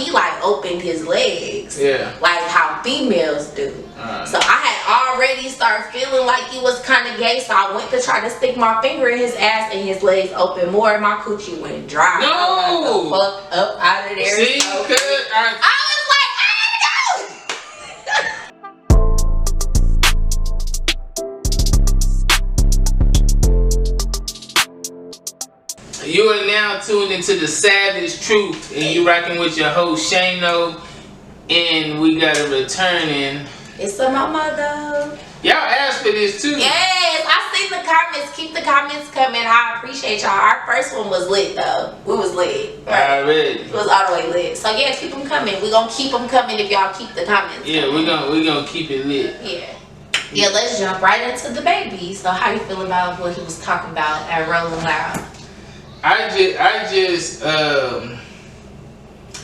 he like opened his legs. Yeah. Like how females do. So I had already started feeling like he was kind of gay, so I went to try to stick my finger in his ass and his legs opened more and my coochie went dry. No! I got the fuck up out of there. See, so I was like, I gotta go! You are now tuned into the Savage Troof, and you rocking with your host Shano, and we got a returning. It's a mama though. Y'all asked for this too. Yes, I seen the comments. Keep the comments coming. I appreciate y'all. Our first one was lit though. We was lit. Right? Already. It was all the way lit. So yeah, keep them coming. We gonna keep them coming if y'all keep the comments. Yeah, coming. we gonna keep it lit. Yeah. Yeah, let's jump right into the baby. So how you feel about what he was talking about at Rolling Loud? I just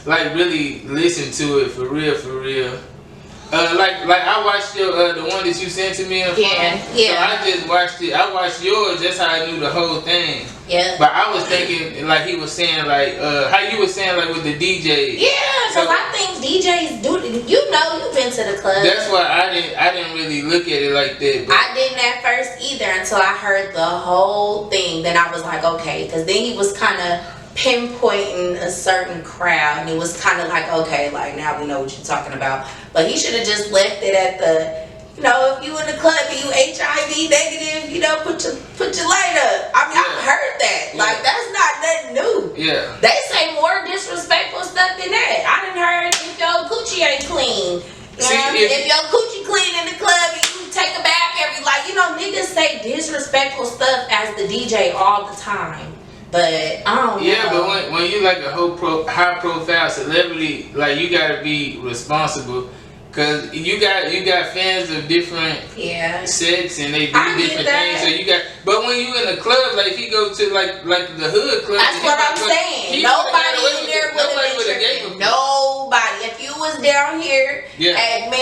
like really listened to it for real. Like I watched your the one that you sent to me. Yeah. So I just watched it. I watched yours. That's how I knew the whole thing. Yeah. But I was thinking like he was saying like how you were saying like with the DJ. Yeah, because I think DJs do. You know, you've been to the club. That's why I didn't really look at it like that. But I didn't at first either until I heard the whole thing. Then I was like, okay, because then he was kind of pinpointing a certain crowd, and it was kind of like, okay, like now we know what you're talking about. But he should have just left it at the, you know, if you in the club and you HIV negative, you know, put your light up. I mean, I've heard that. Yeah. Like that's not nothing new. Yeah. They say more disrespectful stuff than that. I done heard if your coochie ain't clean. If your coochie clean in the club and you take a bath you know, niggas say disrespectful stuff as the DJ all the time. But I don't know. Yeah, but when you like a high profile celebrity, like you gotta be responsible, cause you got fans of different sex and they do different things. So you got, but when you in a club, like if you go to like the hood club, that's what I'm saying. Nobody in there would have been tripping. Nobody. If you was down here at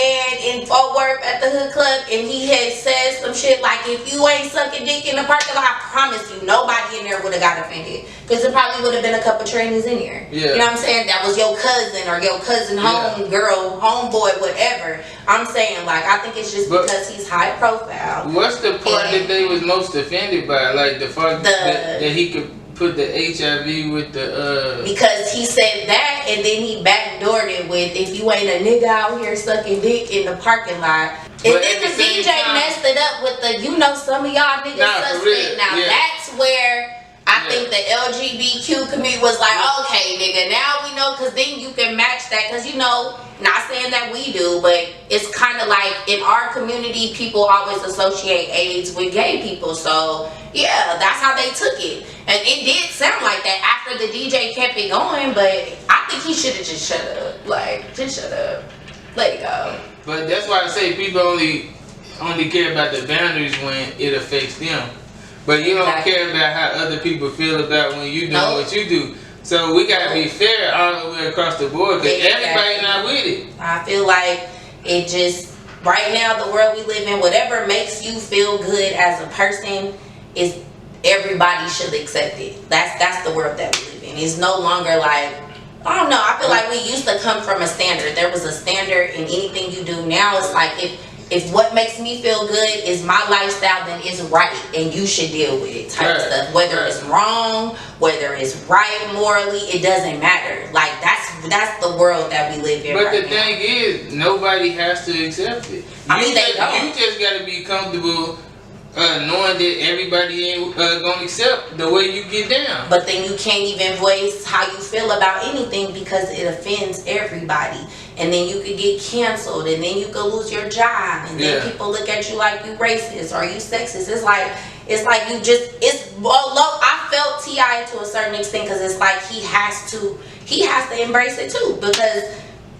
in Fort Worth at the hood club and he had said some shit like, if you ain't sucking dick in the parking lot, I promise you, nobody in there would have got offended. Because it probably would have been a couple trainees in here. Yeah. You know what I'm saying? That was your cousin or your cousin home girl, homeboy, whatever. I'm saying, like, I think it's just because he's high profile. What's the part that they was most offended by? Like the fact that he could put the HIV with the because he said that and then he backdoored it with, if you ain't a nigga out here sucking dick in the parking lot. And then the DJ messed it up with the, you know, some of y'all niggas suspect. Now that's where I think the LGBTQ community was like, okay, nigga, now we know, because then you can match that, because, you know, not saying that we do, but it's kind of like in our community, people always associate AIDS with gay people. So, yeah, that's how they took it. And it did sound like that after the DJ kept it going, but I think he should have just shut up. Like, just shut up. Let it go. But that's why I say people only care about the boundaries when it affects them. But you don't care about how other people feel about when you do what you do. So we gotta be fair all the way across the board, because everybody not with it. I feel like it just, right now, the world we live in, whatever makes you feel good as a person, is everybody should accept it. That's the world that we live in. It's no longer like, I don't know, I feel like we used to come from a standard. There was a standard in anything you do. Now it's like, if what makes me feel good is my lifestyle, then it's right and you should deal with it type stuff. Whether it's wrong, whether it's right morally, it doesn't matter. Like that's the world that we live in. But the thing is, nobody has to accept it. You just gotta be comfortable knowing that everybody ain't gonna accept the way you get down. But then you can't even voice how you feel about anything because it offends everybody. And then you could get canceled, and then you could lose your job, and then people look at you like you racist or you sexist. It's like you just, I felt T.I. to a certain extent, because it's like he has to embrace it too, because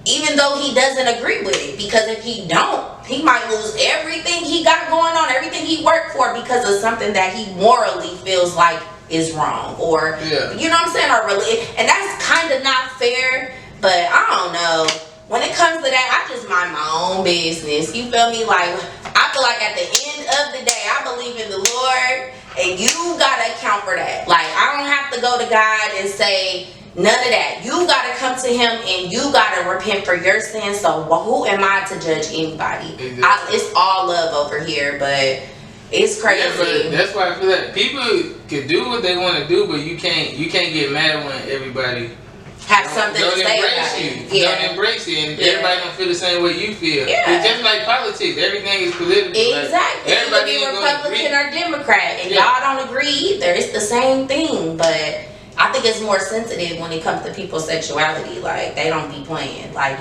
even though he doesn't agree with it, because if he don't, he might lose everything he got going on, everything he worked for, because of something that he morally feels like is wrong, or you know what I'm saying, or really, and that's kind of not fair. But I don't know. When it comes to that, I just mind my own business. You feel me? Like, I feel like at the end of the day, I believe in the Lord, and you gotta account for that. Like, I don't have to go to God and say, None of that. You gotta come to him and you gotta repent for your sins. So who am I to judge anybody? Exactly. It's all love over here, but it's crazy. Yeah, but that's why I feel like people can do what they want to do, but you can't get mad when everybody have something to say about it. Yeah. Don't embrace it, and everybody don't feel the same way you feel. Yeah. It's just like politics. Everything is political. Exactly. Like, everybody You can be Republican or Democrat, and y'all don't agree either. It's the same thing, but I think it's more sensitive when it comes to people's sexuality. Like, they don't be playing. Like,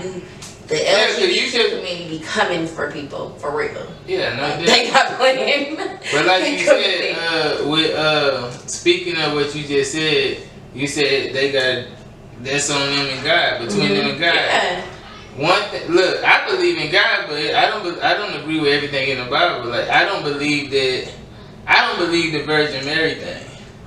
the LGBT community be coming for people, for real. Yeah, no, they not playing. But like you said, with speaking of what you just said, you said that's on them and God, between them and God. Yeah. One thing, look, I believe in God, but I don't agree with everything in the Bible. Like, I don't believe the Virgin Mary thing.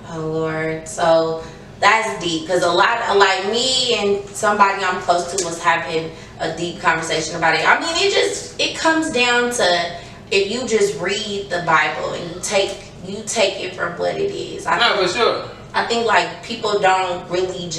Oh Lord, so that's deep, because a lot of, like, me and somebody I'm close to was having a deep conversation about it. I mean, it comes down to, if you just read the Bible and you take it for what it is. For sure. I think, like, people don't really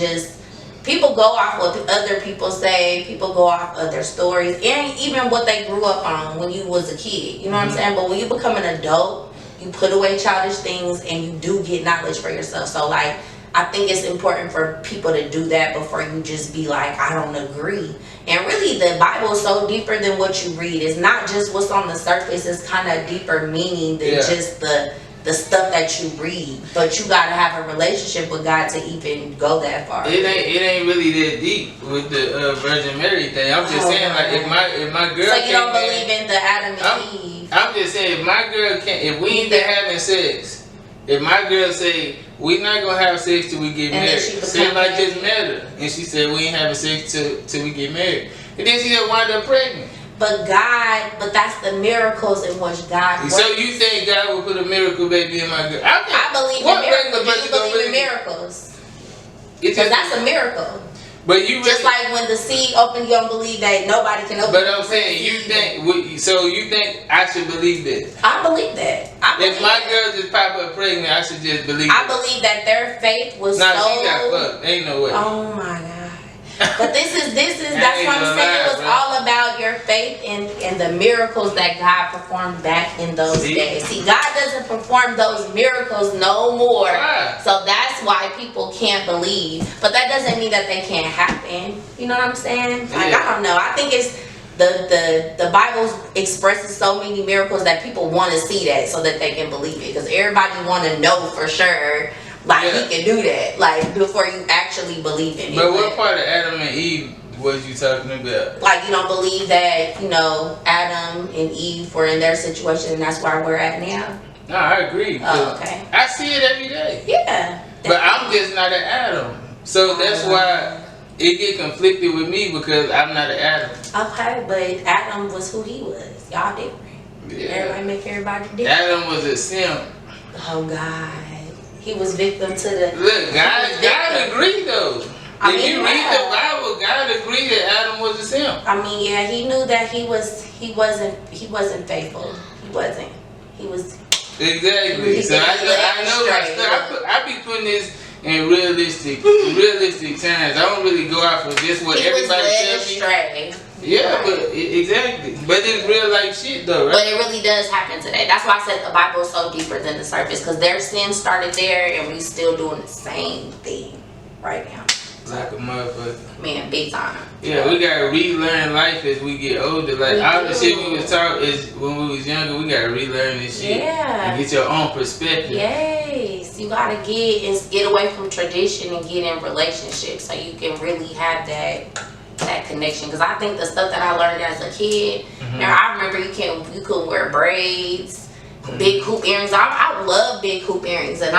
people go off what other people say, people go off other stories, and even what they grew up on when you was a kid. You know what I'm saying? But when you become an adult, you put away childish things and you do get knowledge for yourself. So, like, I think it's important for people to do that before you just be like, I don't agree. And really, the Bible is so deeper than what you read. It's not just what's on the surface. It's kind of deeper meaning than just the stuff that you read. But you gotta have a relationship with God to even go that far. It ain't really that deep with the Virgin Mary thing. I'm just saying, like, if my girl. So you don't believe in the Adam and Eve? I'm just saying, if my girl can't, if we ain't there having sex, if my girl say we not gonna have sex till we get married, say if I just met her and she said we ain't having sex till we get married, and then she just wind up pregnant. But that's the miracles in which God works. So you think God will put a miracle baby in my girl? I believe in miracles. Do you believe in miracles? Because that's a miracle. But you just like when the sea opened, you don't believe that nobody can open. But I'm saying, you think I should believe that? I believe that. If my girl just pop up pregnant, I should just believe. I believe that their faith was she got fucked. Ain't no way. Oh my God. But this is that's what I'm saying. It was all about your faith and the miracles that God performed back in those days. See, God doesn't perform those miracles no more. So that's why people can't believe. But that doesn't mean that they can't happen. You know what I'm saying? Like, I don't know. I think it's the Bible expresses so many miracles that people want to see that so that they can believe it. Because everybody want to know for sure. Like, he can do that, like, before you actually believe in it. But what part of Adam and Eve was you talking about? Like, you don't believe that, Adam and Eve were in their situation and that's where we're at now? No, I agree. Oh, okay. I see it every day. Yeah. But I'm just not an Adam. So that's why it get conflicted with me, because I'm not an Adam. Okay, but Adam was who he was. Y'all different. Yeah. Everybody make everybody different. Adam was a simp. Oh, God. He was victim to the... Look, God agreed though. If you read the Bible, God agreed that Adam was a simp. I mean, yeah, he knew that he wasn't faithful. He was... Exactly. So I know my stuff. I be putting this in realistic terms. I don't really go out for just what everybody tells me. Yeah, but exactly. But it's real life shit though, right? But it really does happen today. That's why I said the Bible is so deeper than the surface, because their sin started there and we still doing the same thing right now. Like a motherfucker. Man, big time. Yeah, we gotta relearn life as we get older. Like, all the shit we was taught is when we was younger, we gotta relearn this shit. Yeah. And get your own perspective. Yes. You gotta get away from tradition and get in relationships so you can really have that connection. Because I think the stuff that I learned as a kid, I remember you couldn't wear braids, big hoop earrings. I love big hoop earrings, and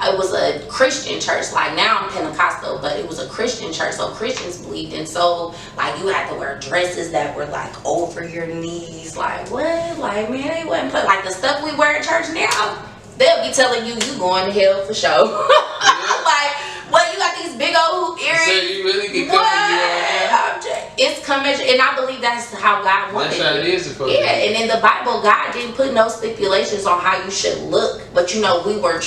it was a Christian church. Like, now I'm Pentecostal, but it was a Christian church, so Christians believed in. So, like, you had to wear dresses that were like over your knees. Like, what? Like, man, they wouldn't put like the stuff we wear in church now. They'll be telling you going to hell for sure. Like, what, you got these big old hoop earrings? So you really can come It's coming, and I believe that's how God wanted it. That's how it is supposed to be. And in the Bible, God didn't put no stipulations on how you should look, but we were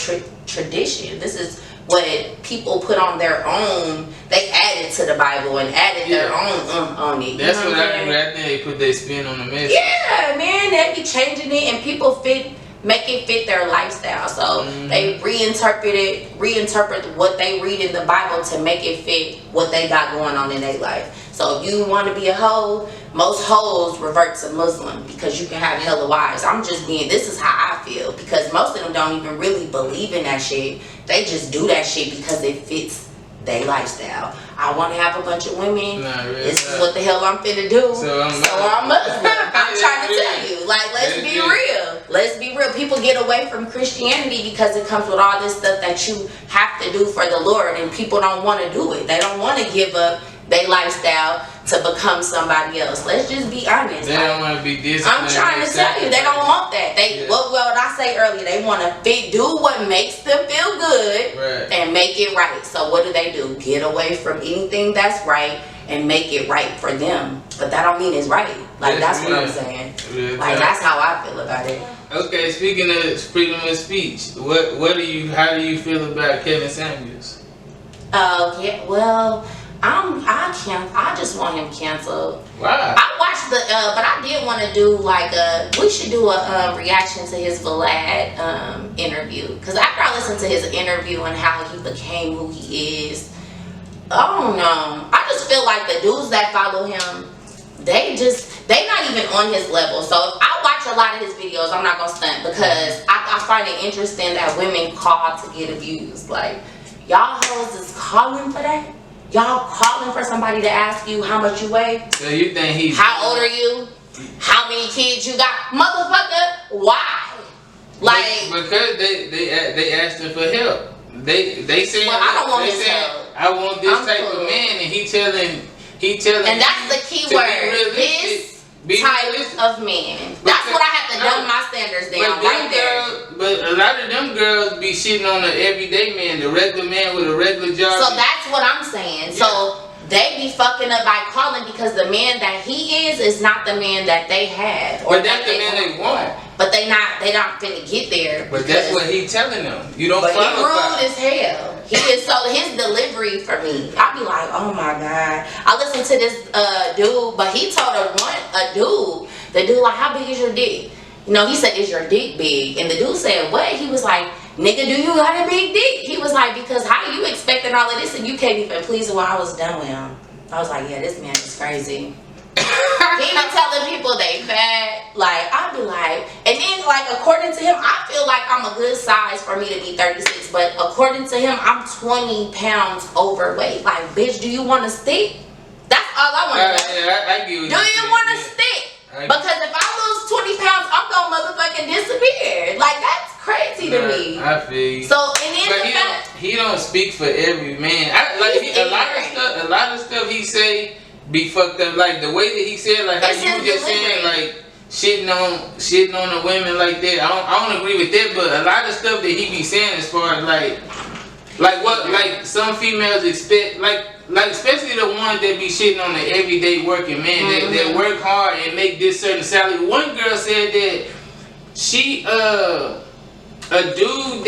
tradition. This is what people put on their own, they added to the Bible and added their own on it. That's what I think. I think they put their spin on the message. Yeah, man, they be changing it, and people make it fit their lifestyle. So they reinterpret what they read in the Bible to make it fit what they got going on in their life. So if you want to be a hoe, most hoes revert to Muslim because you can have hella wives. I'm just being, this is how I feel, because most of them don't even really believe in that shit. They just do that shit because it fits their lifestyle. I want to have a bunch of women. This is what the hell I'm finna do. So I'm trying to tell you, like, let's be real. Let's be real. People get away from Christianity because it comes with all this stuff that you have to do for the Lord, and people don't want to do it. They don't want to give up their lifestyle to become somebody else. Let's just be honest. They don't want to be disciplined. I'm trying to tell you, they don't want that. What I say earlier, they want to do what makes them feel good and make it right. So what do? Get away from anything that's right and make it right for them. But that don't mean it's right. Like, that's what I'm saying. Like, that's how I feel about it. Okay, speaking of freedom of speech, how do you feel about Kevin Samuels? Yeah, well, I just want him canceled. Wow. I watched but I did want to do we should do a reaction to his Vlad interview, because after I listened to his interview and how he became who he is, I don't know. I just feel like the dudes that follow him, they not even on his level. So if I watch a lot of his videos, I'm not gonna stunt, because I find it interesting that women call to get abused. Like, y'all hoes is calling for that? Y'all calling for somebody to ask you how much you weigh? So you think he's... How old are you? How many kids you got? Motherfucker, why? Like... Because they asked him for help. They saying... Well, I don't want his help. I want this type of man, and he telling... And that's the key word. This type of man. That's what I have to dumb my standards down right there. But a lot of them girls be shitting on the everyday man, the regular man with a regular job. So that's what I'm saying. Yeah. So they be fucking up by calling because the man that he is not the man that they have. But that's the man they want. But they not finna get there. But that's what he telling them. You don't follow. But he rude as hell. He is, so his delivery for me, I be like, oh my God. I listened to this dude, but he told the dude like, how big is your dick? You know, he said, is your dick big? And the dude said, what? He was like, nigga, do you got a big dick? He was like, because how you expecting all of this and you can't even please him? When I was done with him, I was like, yeah, this man is crazy. He be telling people they fat. Like, I be like, and then like according to him, I feel like I'm a good size for me to be 36, but according to him, I'm 20 pounds overweight. Like, bitch, do you want to stick? That's all I want to know. Do you want to stick? Because if I lose 20 pounds, I'm gonna motherfucking disappear. Like, that's crazy to me. I feel you. So, and then he don't speak for every man. A lot of stuff he say be fucked up. Like the way that he said, like how you were just saying, like shitting on the women like that. I don't agree with that, but a lot of stuff that he be saying as far as like some females expect, like especially the ones that be shitting on the everyday working man that work hard and make this certain salary. One girl said that she a dude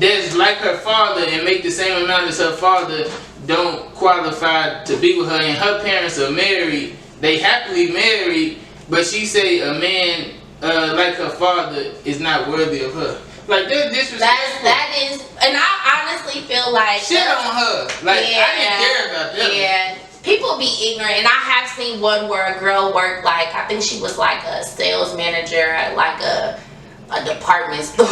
that's like her father and make the same amount as her father don't qualify to be with her, and her parents are married. They happily married, but she say a man like her father is not worthy of her. Like, that's disrespectful. That is, and I honestly feel like shit on her. Like, I didn't care about that. Yeah. People be ignorant, and I have seen one where a girl worked, like, I think she was like a sales manager at like a department store.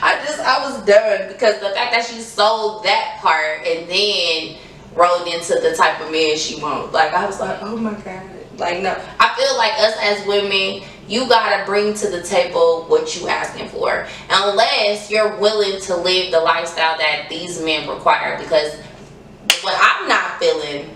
I was done, because the fact that she sold that part and then rolled into the type of man she wants. Like, I was like, oh my God. Like, no. I feel like us as women, you gotta bring to the table what you asking for, unless you're willing to live the lifestyle that these men require. Because what I'm not feeling,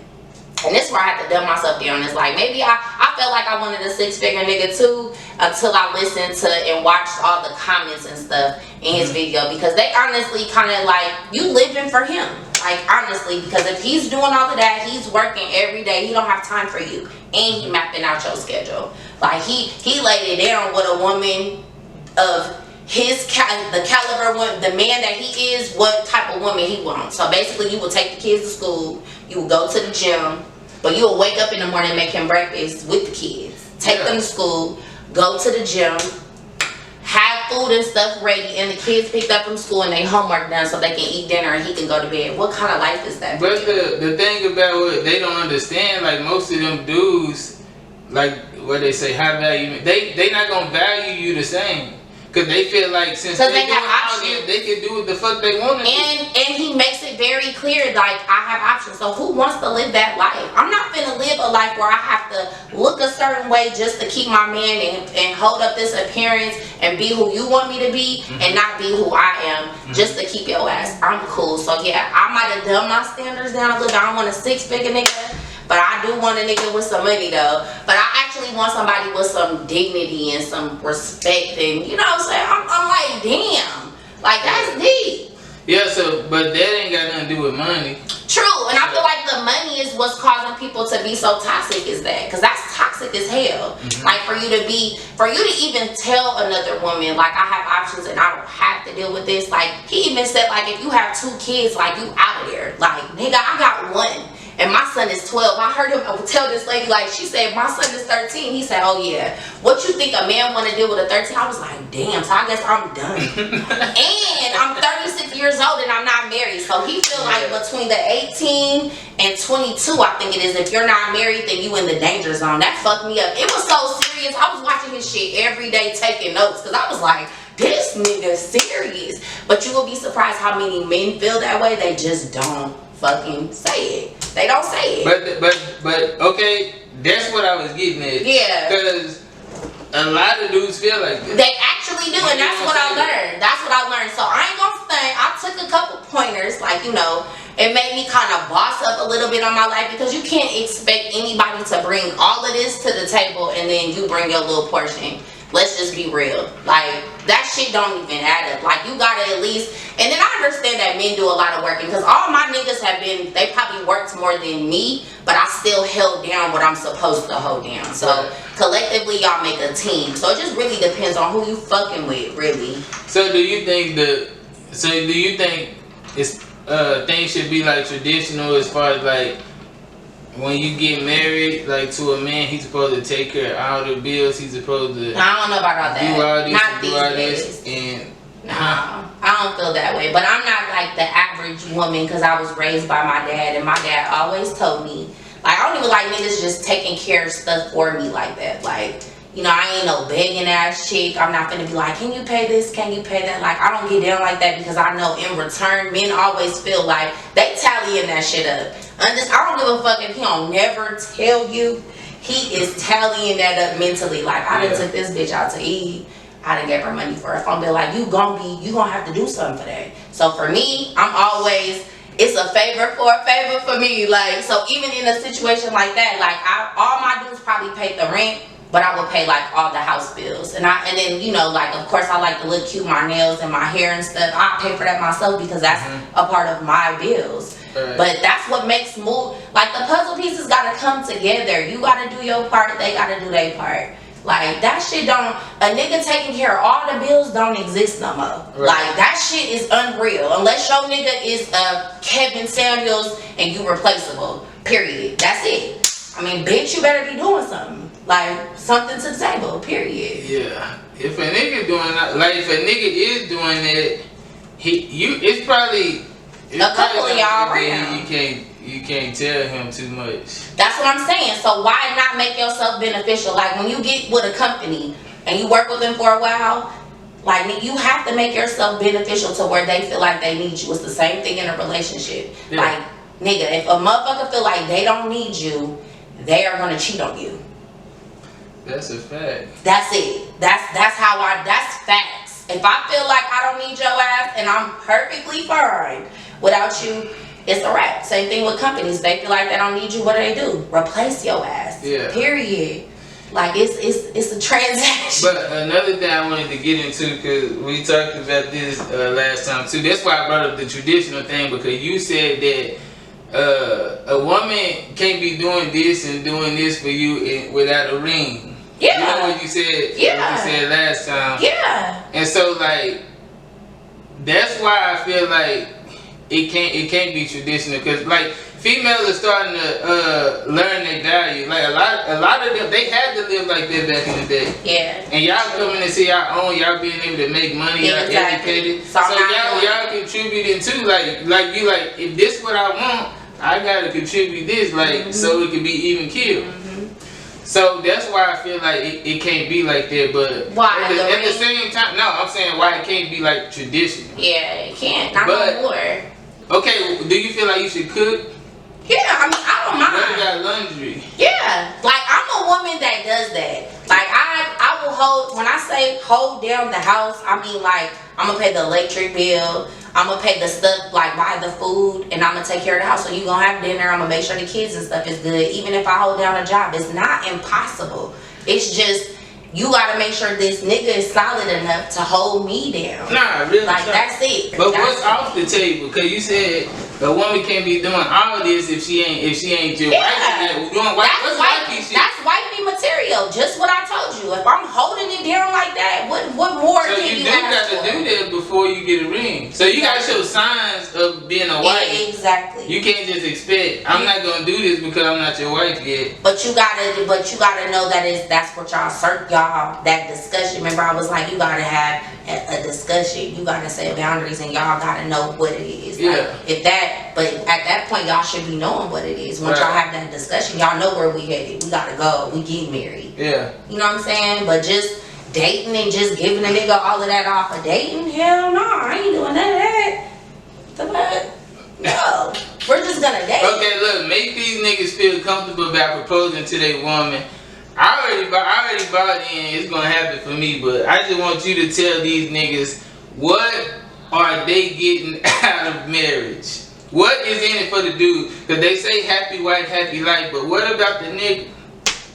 and this is where I have to dumb myself down, is like, maybe I felt like I wanted a 6-figure nigga too, until I listened to and watched all the comments and stuff in his video, because they honestly kind of like, you living for him. Like, honestly, because if he's doing all of that, he's working every day, he don't have time for you, and he mapping out your schedule. Like, he laid it down with a woman of the caliber one, the man that he is, what type of woman he wants. So basically, you will take the kids to school, you will go to the gym, but you will wake up in the morning and make him breakfast with the kids. Take them to school, go to the gym, have food and stuff ready, and the kids picked up from school and they homework done so they can eat dinner and he can go to bed. What kind of life is that? But the thing about what they don't understand, like most of them dudes, like what they say, high value, they not gonna value you the same. Cause they feel like since they doing all this, they can do what the fuck they want to do. And he makes it very clear, like, I have options. So who wants to live that life? I'm not finna live a life where I have to look a certain way just to keep my man and hold up this appearance and be who you want me to be and not be who I am just to keep your ass. I'm cool. So yeah, I might have done my standards down a little bit. I don't want a 6-figure nigga. But I do want a nigga with some money though. But I actually want somebody with some dignity and some respect, and you know what I'm saying? I'm like, damn, like that's deep. Yeah, so but that ain't got nothing to do with money. True, and I feel like the money is what's causing people to be so toxic. Is that? Because that's toxic as hell. Like for you to even tell another woman like I have options and I don't have to deal with this. Like he even said like if you have 2 kids, like you out of there. Like nigga, I got 1. And my son is 12. I heard him tell this lady, like, she said, my son is 13. He said, oh, yeah. What you think a man want to deal with a 13? I was like, damn, so I guess I'm done. And I'm 36 years old and I'm not married. So he feel like between the 18 and 22, I think it is, if you're not married, then you in the danger zone. That fucked me up. It was so serious. I was watching his shit every day taking notes because I was like, this nigga serious. But you will be surprised how many men feel that way. They just don't fucking say it. They don't say it. But okay, that's what I was getting at. Yeah. Because a lot of dudes feel like this. They actually do, and that's what I learned. That's what I learned. So I ain't gonna say I took a couple pointers, like you know, it made me kind of boss up a little bit on my life because you can't expect anybody to bring all of this to the table and then you bring your little portion. Let's just be real. Like, that shit don't even add up. Like, you gotta at least... And then I understand that men do a lot of working. Because all my niggas have been... They probably worked more than me. But I still held down what I'm supposed to hold down. So, collectively, y'all make a team. So, it just really depends on who you fucking with, really. So, do you think it's things should be, like, traditional as far as, like... When you get married, like to a man, he's supposed to take care of all the bills. He's supposed to. I don't know about all that. Do all this, not do these all days. this, and. No, I don't feel that way. But I'm not like the average woman because I was raised by my dad, and my dad always told me, like, I don't even like niggas just taking care of stuff for me like that. Like, you know, I ain't no begging ass chick. I'm not gonna be like, can you pay this? Can you pay that? Like, I don't get down like that because I know in return, men always feel like they tallying that shit up. I don't give a fuck if he don't never tell you. He is tallying that up mentally. Like, I done took this bitch out to eat. I done gave her money for it. I'm be like, you gonna have to do something for that. So for me, I'm always, it's a favor for a favor for me. Like, so even in a situation like that, like all my dudes probably paid the rent, but I would pay like all the house bills. And then, you know, like of course I like to look cute, my nails and my hair and stuff. I pay for that myself because that's a part of my bills. Right. But that's what makes like the puzzle pieces gotta come together. You gotta do your part, they gotta do their part. Like that shit don't, a nigga taking care of all the bills don't exist no more. Right. Like that shit is unreal. Unless your nigga is Kevin Samuels and you replaceable. Period. That's it. I mean, bitch, you better be doing something. Like something to the table. Period. Yeah. If a nigga doing that, like if a nigga is doing it, it's probably a couple of y'all around. You can't tell him too much. That's what I'm saying. So why not make yourself beneficial? Like when you get with a company and you work with them for a while, like you have to make yourself beneficial to where they feel like they need you. It's the same thing in a relationship. Yeah. Like, nigga, if a motherfucker feel like they don't need you, they are gonna cheat on you. That's a fact. That's it. That's facts. If I feel like I don't need your ass and I'm perfectly fine without you, it's a wrap. Same thing with companies. They feel like they don't need you. What do? Replace your ass. Yeah. Period. Like it's a transaction. But another thing I wanted to get into, because we talked about this last time too. That's why I brought up the traditional thing, because you said that a woman can't be doing this and doing this for you without a ring. Yeah. You know what you said? Yeah. What you said last time. Yeah. And so like that's why I feel like it can't be traditional, because like females are starting to learn their value. Like a lot of them, they had to live like that back in the day. Yeah. And y'all coming to see y'all own, y'all being able to make money, y'all educated. So y'all contributing too. Like you like, if this what I want, I gotta contribute this, like so it can be even killed. So that's why I feel like it can't be like that. But why? At the same time, no, I'm saying why it can't be like traditional. Yeah, it can't. Not no more. Okay, do you feel like you should cook? Yeah, I mean, I don't mind. What about laundry? Yeah, like I'm a woman that does that. Like I will hold, when I say hold down the house, I mean like I'm gonna pay the electric bill, I'm gonna pay the stuff, like buy the food, and I'm gonna take care of the house. So you gonna have dinner, I'm gonna make sure the kids and stuff is good. Even if I hold down a job, it's not impossible. It's just you gotta make sure this nigga is solid enough to hold me down. Nah, really. Like that's it. But what's off the table? Because you said a woman can't be doing all this if she ain't your wife. Doing what's wifey shit? That's wifey material. Just what I told you. If I'm holding it down like that, what more so can you got to do that before you get a ring. So you gotta show signs of being a wife. Exactly. You can't just expect I'm not gonna do this because I'm not your wife yet. But you gotta know that that's what y'all that discussion. Remember I was like, you gotta have a discussion. You gotta set boundaries, and y'all gotta know what it is. Like, but at that point, y'all should be knowing what it is. Once y'all have that discussion, y'all know where we headed. We gotta go. We getting married. Yeah. You know what I'm saying? But just dating and just giving a nigga all of that off of dating, hell no, I ain't doing none of that. The fuck? No. We're just gonna date. Okay, look, make these niggas feel comfortable about proposing to their woman. I already bought in. It's gonna happen for me, but I just want you to tell these niggas what are they getting out of marriage. What is in it for the dude? Because they say happy wife, happy life, but what about the nigga?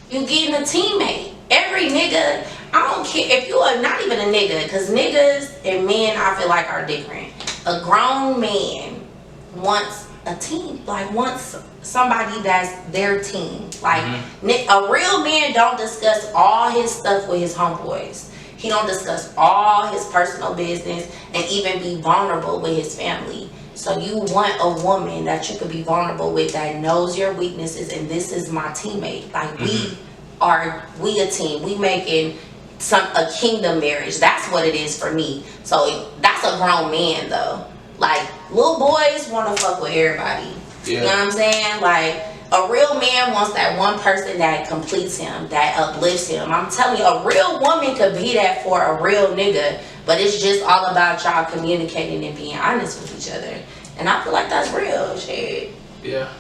You getting a teammate. Every nigga, I don't care if you are not even a nigga, because niggas and men I feel like are different. A grown man wants a team, like wants somebody that's their team. Like a real man don't discuss all his stuff with his homeboys. He don't discuss all his personal business and even be vulnerable with his family. So you want a woman that you could be vulnerable with, that knows your weaknesses, and this is my teammate. Like we a team. We making a kingdom marriage. That's what it is for me. So that's a grown man though. Like little boys want to fuck with everybody. Yeah. You know what I'm saying? Like a real man wants that one person that completes him, that uplifts him. I'm telling you, a real woman could be that for a real nigga. But it's just all about y'all communicating and being honest with each other. And I feel like that's real shit. Yeah.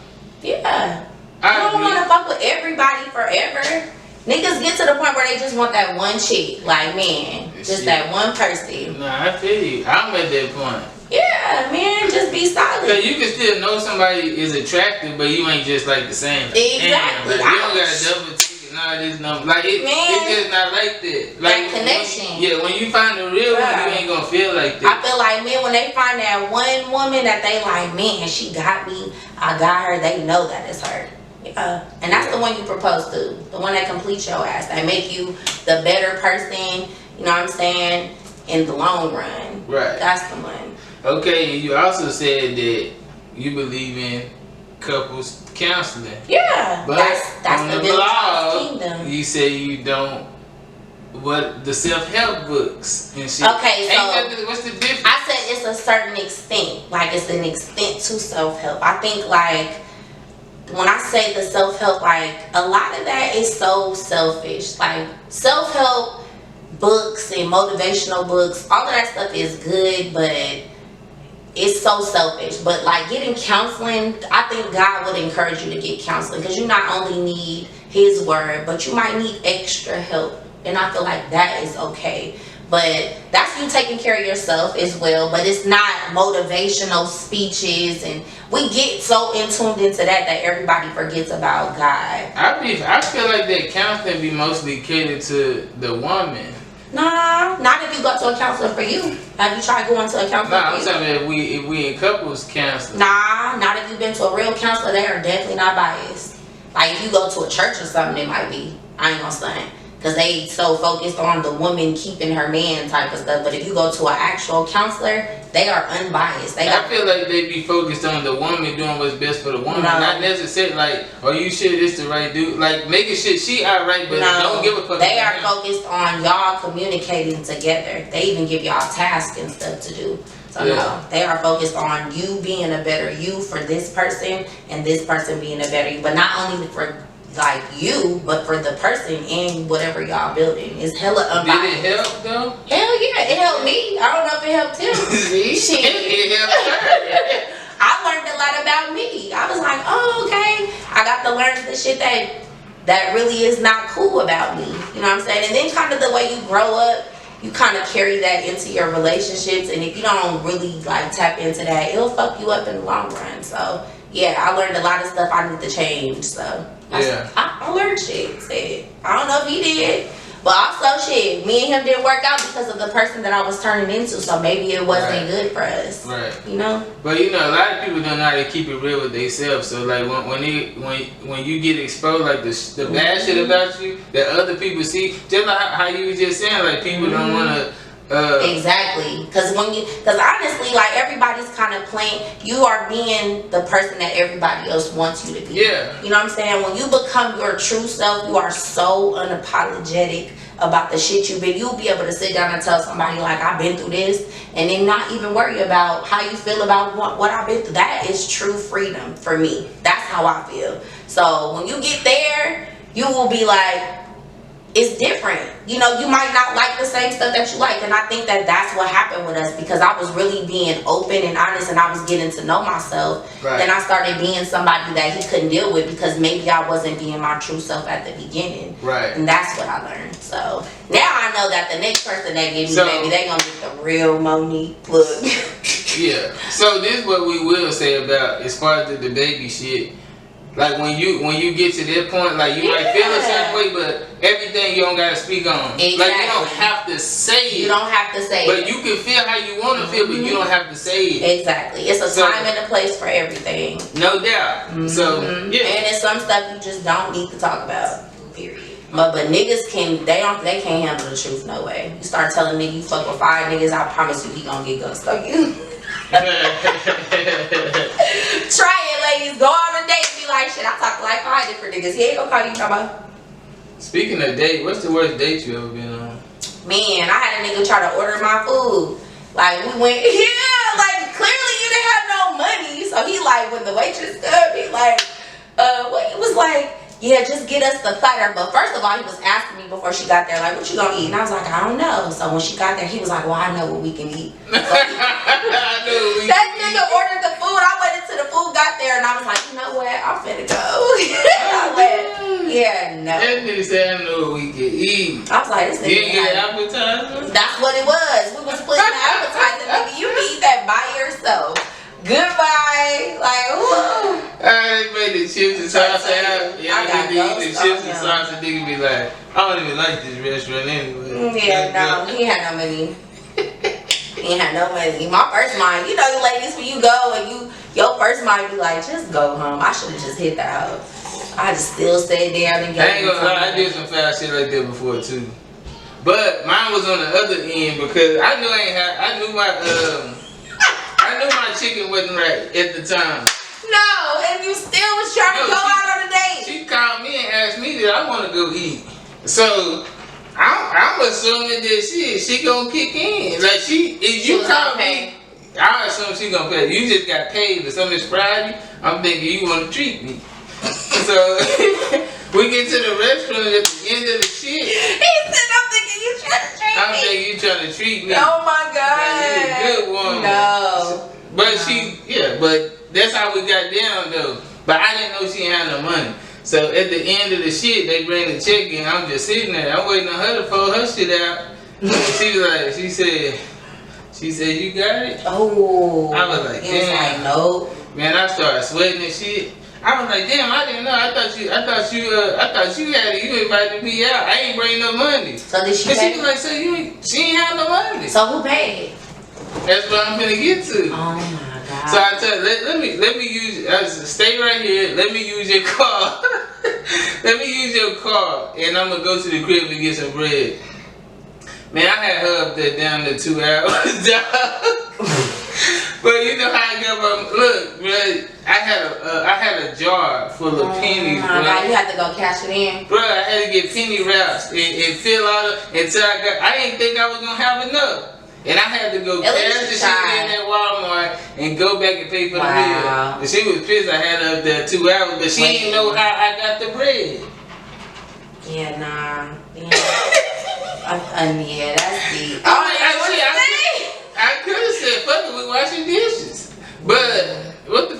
Yeah. I don't want to fuck with everybody forever. Niggas get to the point where they just want that one chick. Like, man, just that one person. Nah, I feel you. I'm at that point. Yeah, man, just be solid. Cause you can still know somebody is attractive, but you ain't just like the same. Exactly. Like, you don't got a double ticket and all this number. Like it's just not like that. Like that connection. When you find a real one, you ain't gonna feel like that. I feel like men, when they find that one woman that they like, man, she got me, I got her. They know that it's her. Yeah, and that's the one you propose to, the one that completes your ass, that make you the better person. You know what I'm saying? In the long run. Right. That's the one. Okay, and you also said that you believe in couples counseling. Yeah, but that's on the blog, kingdom. You say you don't. What the self-help books and shit. Okay, so what's the difference? I said it's a certain extent. Like it's an extent to self-help. I think like when I say the self-help, like a lot of that is so selfish. Like self-help books and motivational books, all of that stuff is good, but it's so selfish. But like getting counseling, I think God would encourage you to get counseling, because you not only need his word, but you might need extra help. And I feel like that is okay. But that's you taking care of yourself as well. But it's not motivational speeches, and we get so in tuned into that everybody forgets about God. I feel like that counseling be mostly catered to the woman. Nah, not if you go to a counselor for you. Have you tried going to a counselor for you? I'm saying if we in couples counseling. Nah, not if you've been to a real counselor. They are definitely not biased. Like if you go to a church or something, it might be. I ain't gonna stunt. because they so focused on the woman keeping her man type of stuff. But if you go to an actual counselor, they are unbiased. I feel like they be focused on the woman doing what's best for the woman, not necessarily like, oh, you sure this the right dude? Like making sure she alright, but don't give a fuck. They are focused on y'all communicating together. They even give y'all tasks and stuff to do. So no, they are focused on you being a better you for this person and this person being a better you, but not only for like you, but for the person and whatever y'all building. It's hella unbiased. Did it help though? Hell yeah, it helped me. I don't know if it helped him. Shit. It helped her. I learned a lot about me. I was like, oh, okay. I got to learn the shit that really is not cool about me. You know what I'm saying? And then kind of the way you grow up, you kind of carry that into your relationships, and if you don't really like tap into that, it'll fuck you up in the long run. So yeah, I learned a lot of stuff I need to change. So I learned shit. I don't know if he did, but also shit, me and him didn't work out because of the person that I was turning into. So maybe it wasn't good for us. Right. You know. But you know, a lot of people don't know how to keep it real with themselves. So like when you get exposed, like the bad shit about you that other people see, just like how you was just saying, like people don't want to. Exactly, because honestly, like everybody's kind of playing. You are being the person that everybody else wants you to be. Yeah. You know what I'm saying? When you become your true self, you are so unapologetic about the shit you've been. You'll be able to sit down and tell somebody like, I've been through this, and then not even worry about how you feel about what I've been through. That is true freedom for me. That's how I feel. So when you get there, you will be like, it's different. You know, you might not like the same stuff that you like, and I think that that's what happened with us, because I was really being open and honest, and I was getting to know myself. Then I started being somebody that he couldn't deal with because maybe I wasn't being my true self at the beginning. And that's what I learned. So now I know that the next person that gives me baby, they gonna get the real Monique look. Yeah. So this is what we will say about as far as the baby shit. Like when you get to that point, like you might feel a certain way, but everything you don't gotta speak on. Like you don't have to say it. You don't have to say it. But you can feel how you want to feel, but you don't have to say it. Exactly. It's a time and a place for everything. No doubt. So yeah. And it's some stuff you just don't need to talk about. Period. But niggas can't handle the truth, no way. You start telling niggas you fuck with 5 niggas, I promise you he gonna get guns on you. Try it, ladies. Go on a date and be like, shit, I talk to like 5 different niggas. He ain't gonna call you no more. Speaking of date, what's the worst date you ever been on? Man, I had a nigga try to order my food. Like we went, like clearly you didn't have no money. So he like, when the waitress come, he like, what? He was like, yeah, just get us the platter. But first of all, he was asking me before she got there, like, what you gonna eat? And I was like, I don't know. So when she got there, he was like, well, I know what we can eat. So that nigga ordered the food. I waited till the food got there, and I was like, you know what? I'm finna go. I went, yeah, no. That nigga said, I know what we can eat. I was like, this nigga. You get an appetizer? That's what it was. We was splitting the appetizer, nigga. You can eat that by yourself. Goodbye. Like, woo. I made the chips and sauce out. Yeah, I got the chips and sauce, and nigga be like, I don't even like this restaurant anyway. Yeah, no, he ain't had no money. He ain't had no money. My first mind, you know, the ladies, when you go and your first mind be like, just go home. I should have just hit the house. I just still stayed down and got. I ain't gonna lie, I did some foul shit like that before too. But mine was on the other end because I knew my chicken wasn't right at the time. No, and you still was trying to go out on a date. She called me and asked me that I want to go eat. So I'm assuming that she gonna kick in. Like if you call me, I assume she gonna pay. You just got paid for something that's Friday. I'm thinking you want to treat me. So we get to the restaurant at the end of the shit. He said, I'm thinking you trying to treat me. I'm thinking you trying to treat me. Oh my God. Like, you a good woman. No. But but that's how we got down though. But I didn't know she didn't have no money. So at the end of the shit, they bring the check in. I'm just sitting there. I'm waiting on her to fold her shit out. She said, you got it? Oh. I was like, damn. No. Man, I started sweating and shit. I was like, damn, I didn't know. I thought you had it. You invited me out. I ain't bring no money. So did she? And she was like, so she ain't have no money. So who paid? That's what I'm gonna get to. Oh my God. So I tell her, let me use. Stay right here. Let me use your car. let me use your car, and I'm gonna go to the crib and get some bread. Man, I had her up there down to 2 hours, dog. But you know how I go about, look, bro, I had a jar full of pennies, bro. God, you had to go cash it in. Bro, I had to get penny wraps and fill out until I didn't think I was gonna have enough. And I had to go cash the shit in at Walmart and go back and pay for the bill. And she was pissed I had her up there 2 hours, but she didn't know how I got the bread. Yeah, nah. Yeah, that's deep. I could have said, fuck it, we washing dishes. But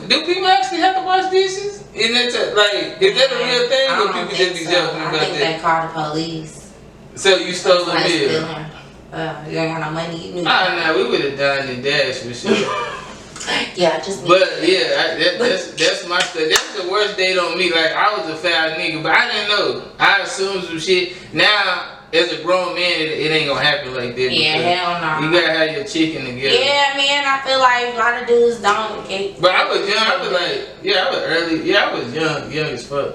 do people actually have to wash dishes? Is that a real thing, or people just be joking about that? I think they called the police. So you stole a bill? You ain't got no money. You knew. Nah, we would have dined and dashed for sure. Yeah, just. But yeah, that's my stuff. That's the worst date on me. Like, I was a foul nigga, but I didn't know. I assumed some shit. Now, as a grown man, it ain't gonna happen like that. Yeah, hell no. You gotta have your chicken together. Yeah, man, I feel like a lot of dudes don't get. But I was young. I was like, I was early. Yeah, I was young as fuck.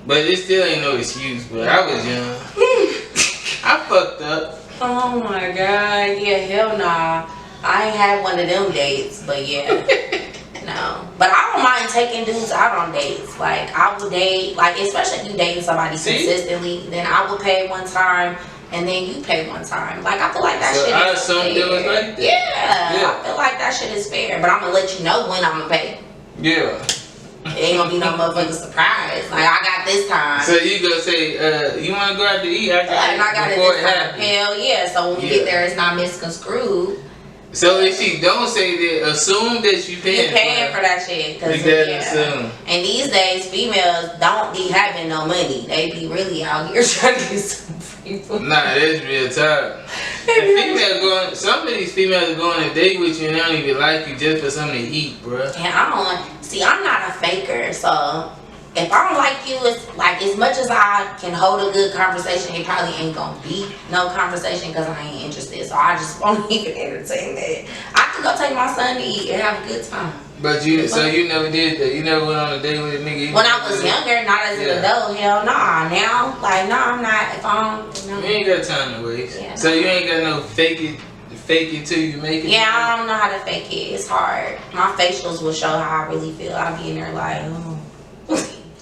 But it still ain't no excuse. But I was young. I fucked up. Oh my god, yeah, hell nah. I ain't had one of them dates, but yeah. No. But I don't mind taking dudes out on dates. Like, I would date, like, especially if you dating somebody consistently, then I would pay one time and then you pay one time. Like, I feel like that shit is fair. It was like that. Yeah, I feel like that shit is fair. But I'm gonna let you know when I'm gonna pay. Yeah. It ain't gonna be no motherfucking surprise. Like, I got this time. So you gonna say, you wanna go out to eat after and I got it before this it time. happens? Hell yeah. So when we get there, it's not misconstrued. So if she don't say that, assume that you paying. You paying for that shit. Cause assume. And these days, females don't be having no money. They be really out here trying to get some free food. Nah, that's real talk. Some of these females are going on a date with you and they don't even like you just for something to eat, bro. And I'm not a faker, so if I don't like you, it's like, as much as I can hold a good conversation, it probably ain't gonna be no conversation because I ain't interested. So I just won't even entertain that. I could go take my son to eat and have a good time. But you never did that. You never went on a date with a nigga. When I was younger, not as an adult, hell nah. Now, like, no, I'm not. If I don't, you ain't got time to waste. Yeah, so you ain't got no fake it till you make it. Yeah, I don't know how to fake it. It's hard. My facials will show how I really feel. I'll be in there like, oh.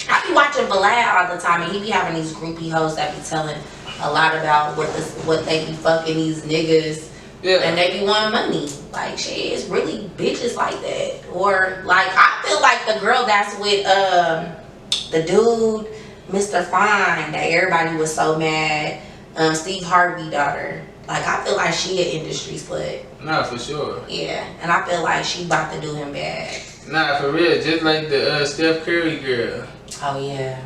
I be watching Vlad all the time, and he be having these groupie hoes that be telling a lot about what they be fucking these niggas. Yeah. And they be wanting money. Like, shit, it's really bitches like that. Or, like, I feel like the girl that's with the dude, Mr. Fine, that everybody was so mad, Steve Harvey daughter. Like, I feel like she an industry slut. Nah, for sure. Yeah, and I feel like she about to do him bad. Nah, for real. Just like the Steph Curry girl. Oh, yeah.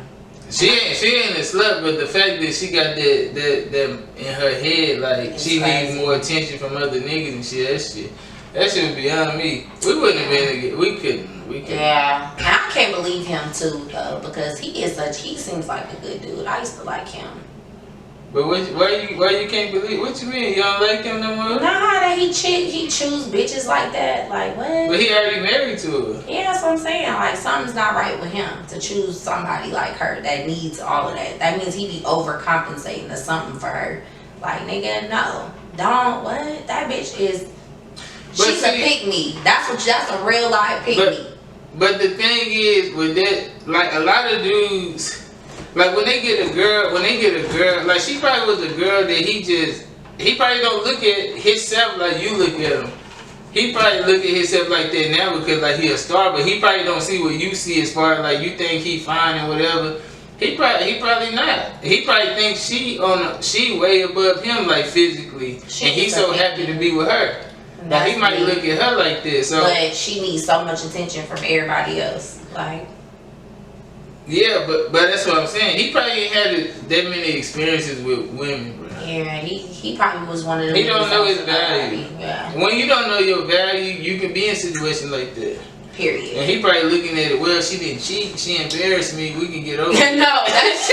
She ain't a slut, but the fact that she got that in her head, like, it's she needs more attention from other niggas and shit, that shit was beyond me. We wouldn't have been together. We couldn't. Yeah. And I can't believe him too, though, because he seems like a good dude. I used to like him. But why you can't believe? What you mean? You don't like him no more? Nah, that he choose bitches like that. Like, what? But he already married to her. Yeah, that's what I'm saying. Like, something's not right with him to choose somebody like her that needs all of that. That means he be overcompensating or something for her. Like, nigga, no. Don't, what? That bitch is, she's a pick-me. That's a real life pick-me. But the thing is, with that, like, a lot of dudes, like, when they get a girl, like, she probably was a girl that he probably don't look at himself like you look at him. He probably look at himself like that now because, like, he a star, but he probably don't see what you see as far as, like, you think he fine and whatever. He probably not. He probably thinks she way above him, like, physically, and he's so happy to be with her. But he might look at her like this. So. But she needs so much attention from everybody else, like. Yeah, but that's what I'm saying. He probably ain't had that many experiences with women, bro. Yeah, he probably was one of them. He don't know his value. Yeah. When you don't know your value, you can be in situations like that. Period. And he probably looking at it, well, she didn't cheat, she embarrassed me, we can get over it. No, that's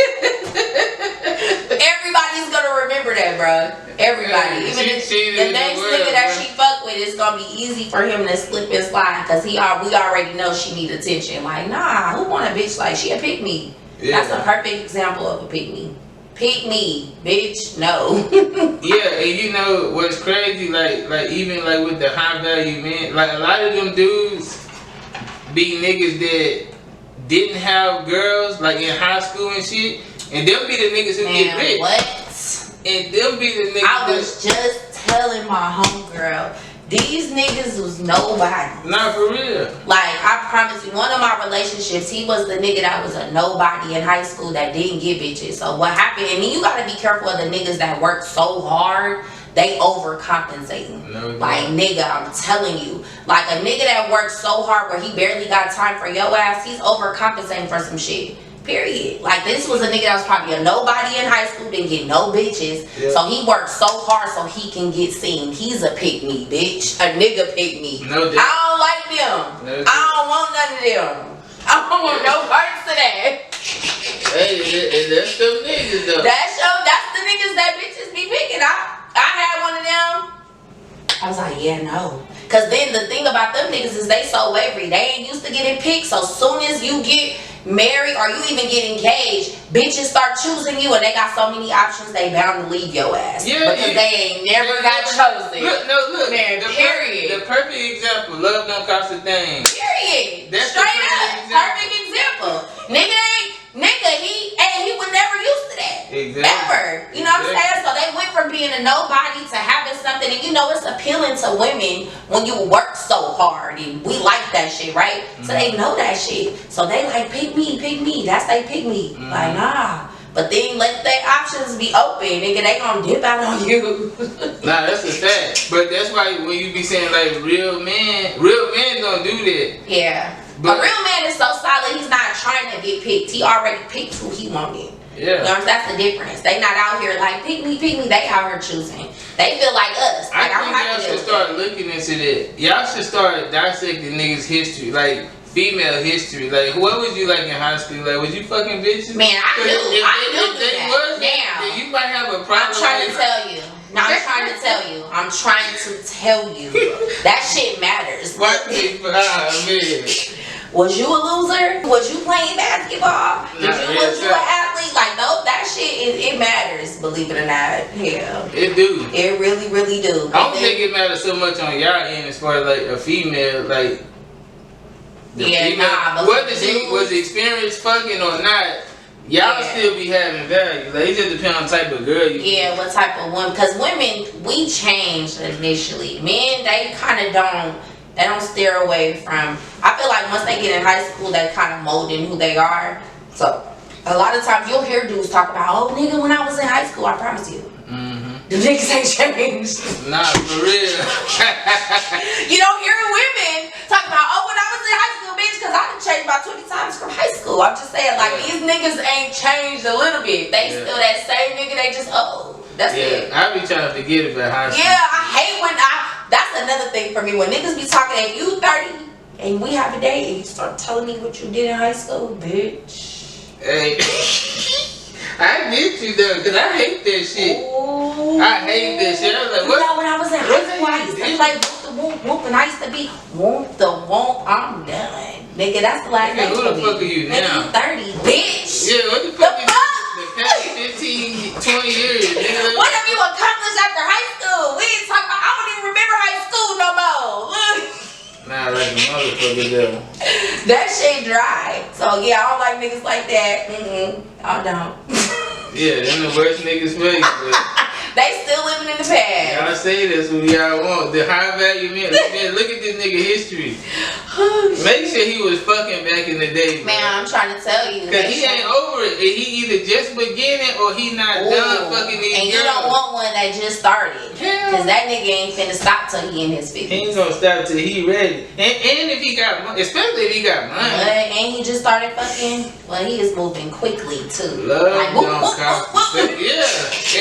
everybody's gonna remember that, bro. Everybody. Even the next nigga that she fuck with, it's gonna be easy for him to slip and slide because we already know she need attention. Like, nah, who want a bitch like she a pick me? That's a perfect example of a pick me. Pick me, bitch. No. Yeah, and you know what's crazy? Like even like with the high value men, like a lot of them dudes be niggas that didn't have girls like in high school and shit, and them be the niggas who get rich. What? And them be the niggas. I was just telling my homegirl. These niggas was nobody. Not for real. Like, I promise you, one of my relationships, he was the nigga that was a nobody in high school that didn't get bitches. So what happened, and then you gotta be careful of the niggas that work so hard, they overcompensating. No, like, nigga, I'm telling you. Like, a nigga that works so hard where he barely got time for your ass, he's overcompensating for some shit. Period. Like, this was a nigga that was probably a nobody in high school, didn't get no bitches. Yeah. So he worked so hard so he can get seen. He's a pick me, bitch. A nigga pick me. No, I don't like them. No, I don't want none of them. I don't want no parts of that. Hey, that's them niggas though. That's the niggas that bitches be picking. I had one of them. I was like, yeah, no. Cause then the thing about them niggas is they so wavery. They ain't used to getting picked. So soon as you get married or you even get engaged, bitches start choosing you and they got so many options they bound to leave your ass. Yeah, because they ain't never got chosen. Look, man, period. The perfect example, love don't cost a thing. Period. That's straight up. Perfect example. Nigga, he was never used to that. Exactly. Ever. You know what I'm saying? So they went from being a nobody to having something, and you know it's appealing to women when you work so hard, and we like that shit, right? Mm-hmm. So they know that shit. So they like, pick me. That's they pick me. Mm-hmm. Like, nah. But then let their options be open, nigga. They gonna dip out on you. Nah, that's a fact. But that's why when you be saying like real men don't do that. Yeah. But a real man is so solid, he's not trying to get picked. He already picked who he wanted. Yeah. You know, that's the difference. They not out here like, pick me. They out here choosing. They feel like us. Like, I think y'all should start looking into that. Y'all should start dissecting niggas' history. Like, female history. Like, what was you like in high school? Like, was you fucking bitches? Man, I knew that. Damn. You might have a problem. I'm trying to tell you. I'm trying to tell you. That shit matters. What the man? Was you a loser? Was you playing basketball? Was you an athlete? Like, no, that shit, it matters, believe it or not. Yeah. It do. It really, really do. I don't think it matters so much on y'all end as far as like a female, like. Nah. Whether she was experienced fucking or not, y'all still be having value. Like, it just depends on the type of girl you. Yeah, what type of woman? Because women, we changed initially. Men, they kind of don't. They don't steer away from. I feel like once they get in high school, they kind of molding who they are. So a lot of times you'll hear dudes talk about, oh nigga, when I was in high school, I promise you. The niggas ain't changed. Nah, for real. You don't hear women talk about, oh, when I was in high school, bitch, because I done changed about 20 times from high school. I'm just saying, like, these niggas ain't changed a little bit. They still that same nigga, they just, that's it. I be trying to forget about high school. Yeah, I hate when that's another thing for me. When niggas be talking at you 30 and we have a date and you start telling me what you did in high school, bitch. Hey. I get you though, cause I hate that shit. Ooh. I hate that shit. I was like, what? You know, when I was in high school, I used to play whoop, and I used to be whoop, I'm done. Nigga, that's the last thing. Who the fuck are you now? Nigga, 30, bitch. Yeah, what the fuck is the past 15, 20 years, nigga? What have you accomplished after high school? We ain't talking about, I don't even remember high school no more. Nah, like a motherfucker though. That shit dry. So yeah, I don't like niggas like that. I don't. Yeah, them the worst niggas for you, but they still living in the past. Y'all say this when y'all want. The high value man, look at this nigga history. Make sure he was fucking back in the day. Man, I'm trying to tell you. Cause he ain't over it. And he either just beginning or he not done fucking these girls. And you don't want one that just started. Cause that nigga ain't finna stop till he in his 50s. He ain't gonna stop till he ready. And if he got money, especially if he got money. And he just started fucking, well, he is moving quickly too. Love like, don't compensate. Yeah,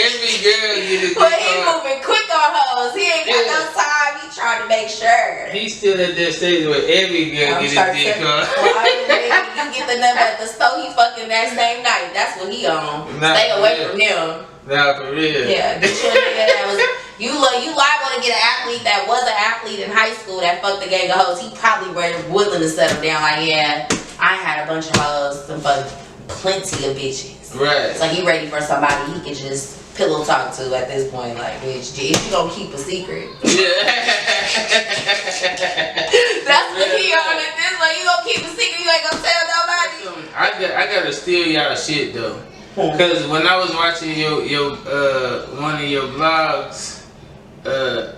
every girl get his dick hard. But he moving quick on hoes. He ain't got no time. He trying to make sure. He's still at that stage where every girl get his dick hard. You get the number at the store, he fucking that same night. That's what he on. Stay away from him. Nah, for real. Yeah, get you a nigga that was. You liable to get an athlete that was an athlete in high school that fucked a gang of hoes. He probably were willing to settle down. Like, yeah, I had a bunch of hoes and fuck. plenty of bitches. Right. So he ready for somebody he can just pillow talk to at this point. Like, bitch, if you gonna keep a secret. Yeah. That's what he on at this point. You gonna keep a secret, you ain't gonna tell nobody. I gotta steal y'all shit though. Cause when I was watching your one of your vlogs,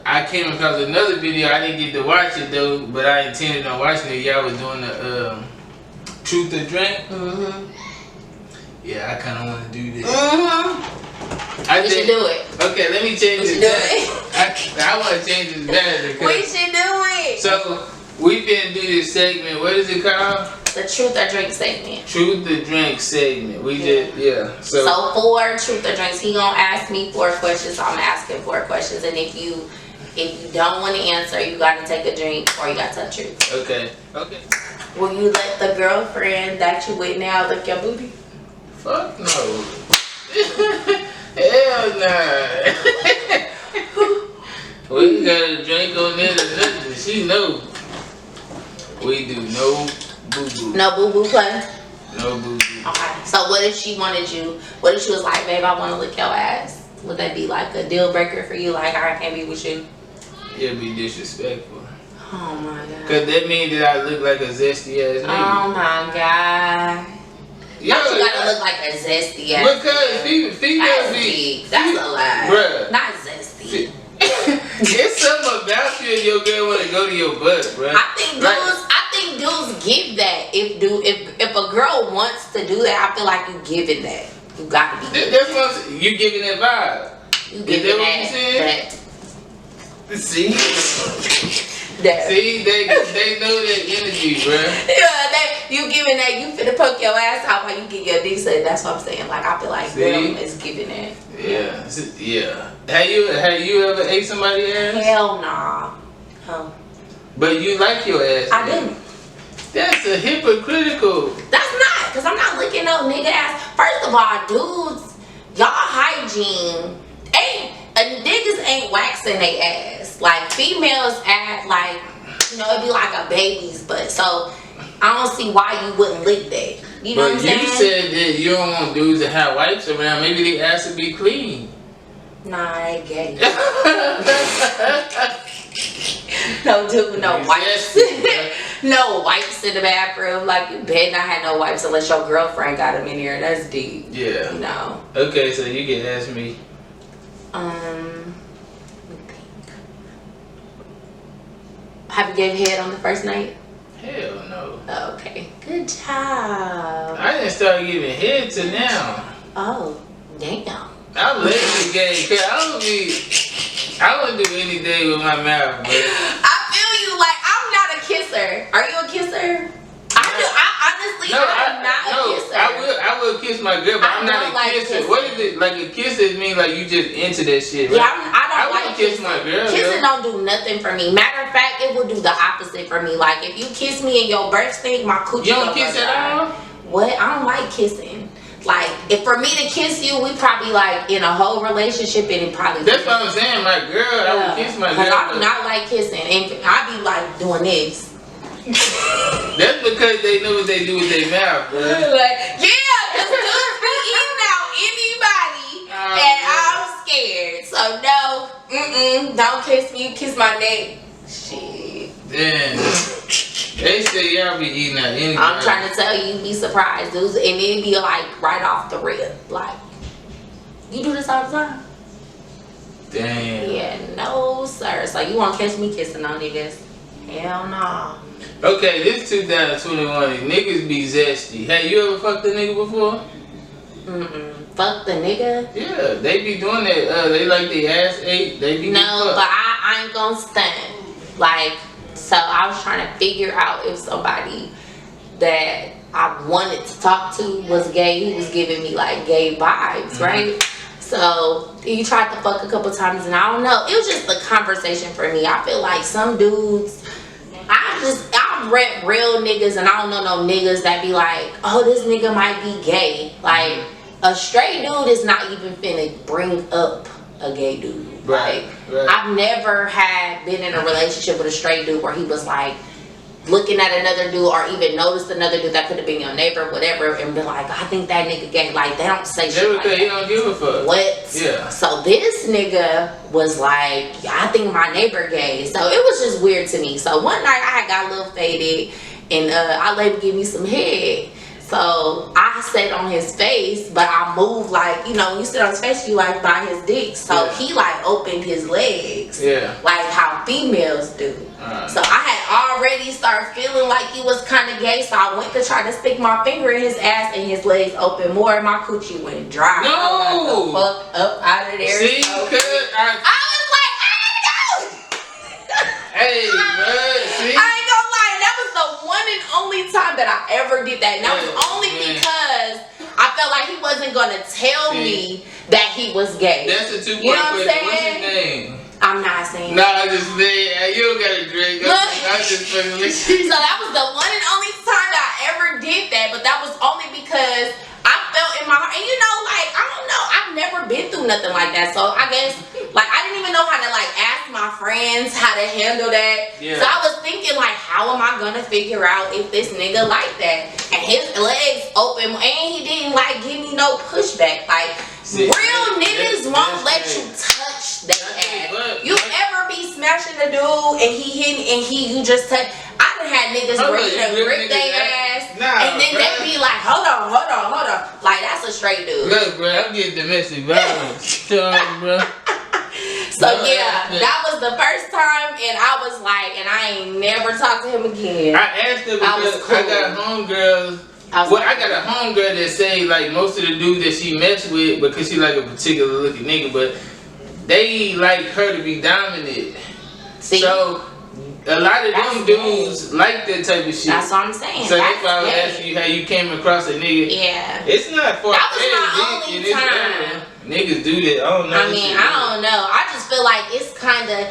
I came across another video. I didn't get to watch it though, but I intended on watching it. Y'all was doing the Truth or Drink. Yeah, I kind of want to do this. We should do it. Okay, let me change this. I want to change this better. We should do it. So we been do this segment. What is it called? The Truth or Drink segment. Truth or Drink segment. We did, yeah. So 4 Truth or Drinks. He gonna ask me 4 questions. So I'm gonna ask him 4 questions, and if you don't want to answer, you gotta take a drink or you gotta tell the truth. Okay. Will you let the girlfriend that you with now lick your booty? Fuck no. Hell nah. We got a drink on there or nothing. She know. We do no boo boo. No boo boo play? No boo boo. Okay. So what if she wanted you? What if she was like, babe, I want to lick your ass? Would that be like a deal breaker for you? Like, I can't be with you? It'd be disrespectful. Oh my god. Cause that means that I look like a zesty ass nigga. Oh my god. Yo, you gotta look like a zesty ass. Because females be. That's a lie. Bruh. Not zesty. It's something about you and your girl want to go to your butt, bruh. I think dudes give that. If a girl wants to do that, I feel like you giving that. You gotta be. That's what I'm saying. You giving that vibe. You giving that. See? See, they know that energy, bruh. Yeah, you giving that. You finna poke your ass out while you get your dick sucked. That's what I'm saying. Like, I feel like them is giving it. Yeah. Have you ever ate somebody's ass? Hell nah. But you like your ass? I do. That's a hypocritical. That's not, cause I'm not licking no nigga ass. First of all, dudes, y'all hygiene niggas ain't waxing they ass. Like, females act like, it'd be like a baby's butt. So I don't see why you wouldn't lick that. You know what I'm saying? You said that you don't want dudes to have wipes around. Maybe their ass would be clean. Nah, I ain't gay. No dude, no wipes. No wipes in the bathroom. Like, you better not have no wipes unless your girlfriend got them in here. That's deep. Yeah. No. Okay, so you can ask me. Have you gave head on the first night? Hell no. Okay. Good job. I didn't start giving head till now. Oh, damn. I'm lately gay, cause I wouldn't do anything with my mouth, but I feel you. Like, I'm not a kisser. Are you a kisser? I'm not a kisser. I will kiss my girl, but I'm not a kisser. Kissing. What is it? Like, a kisser mean like you just into that shit, right? Yeah, I don't like kiss my girl. Kissing don't do nothing for me. Matter of fact, it will do the opposite for me. Like, if you kiss me in your birth stink, my coochie. You don't kiss at all? What? I don't like kissing. Like, if for me to kiss you, we probably like in a whole relationship, and it probably. That's what I'm saying. My girl, I would kiss my girl. I do not like kissing, and I be like doing this. That's because they know what they do with their mouth, bro. Like, yeah, because dudes be eating out anybody, and I'm scared. So no, don't kiss me. You kiss my neck. Shit. Damn. They say y'all be eating out anybody. I'm trying to tell you, be surprised, dudes, and it be like right off the rip. Like, you do this all the time. Damn. Yeah, no sir. So you won't catch me kissing on niggas? Hell no. Okay, this 2021. Niggas be zesty. Hey, you ever fucked a nigga before? Fuck the nigga? Yeah, they be doing that. They like their ass ate. They be but I ain't gonna stunt. Like, so I was trying to figure out if somebody that I wanted to talk to was gay. He was giving me like gay vibes, right? So he tried to fuck a couple times, and I don't know. It was just the conversation for me. I feel like some dudes. I rep real niggas, and I don't know no niggas that be like, oh, this nigga might be gay. Like, a straight dude is not even finna bring up a gay dude. Right. I've never been in a relationship with a straight dude where he was like, looking at another dude or even noticed another dude that could have been your neighbor, whatever, and be like, I think that nigga gay. Like, they don't say shit like that. He don't give a fuck. What? Yeah. So this nigga was like, I think my neighbor gay. So it was just weird to me. So one night I had got a little faded, and I let him give me some head. So I sat on his face, but I moved like, you know, when you sit on his face, you like by his dick. So he like opened his legs, like how females do. So I had already started feeling like he was kind of gay. So I went to try to stick my finger in his ass, and his legs opened more, and my coochie went dry. No, I got the fuck up out of there. See, so I was like, I gotta go. Hey, man, see. I ain't gonna lie, that was the one and only time that I ever did that. And that was only because I felt like he wasn't gonna tell me that he was gay. That's a 2-part You know what I'm question. saying? What's his name? I'm not saying I just said, you don't gotta drink. I just fucking listen. So that was the one and only time that I ever did that, but that was only because I felt in my heart, and you know, like, I don't know, I've never been through nothing like that. So I guess, like, I didn't even know how to, like, ask my friends how to handle that. So I was thinking, like, how am I gonna figure out if this nigga like that? And his legs open, and he didn't, like, give me no pushback. Like, real niggas won't let you touch that ass. You ever be smashing a dude and he hitting and you just touch? I done had niggas ready to grip their ass, and then they be like, hold on. Like, that's a straight dude. Look, bro, I'm getting domestic violence. Sorry, bro. So that was the first time, and I was like, and I ain't never talked to him again. I asked him because I got homegirls. I got a homegirl that say like most of the dudes that she messed with because she like a particular looking nigga, but they like her to be dominant. See? So a lot of them dudes like that type of shit. That's what I'm saying. So that's why I was asking you how you came across a nigga. Yeah. It's not far. That was my only time. Niggas do that. I don't know. I mean, I don't know. I just feel like it's kind of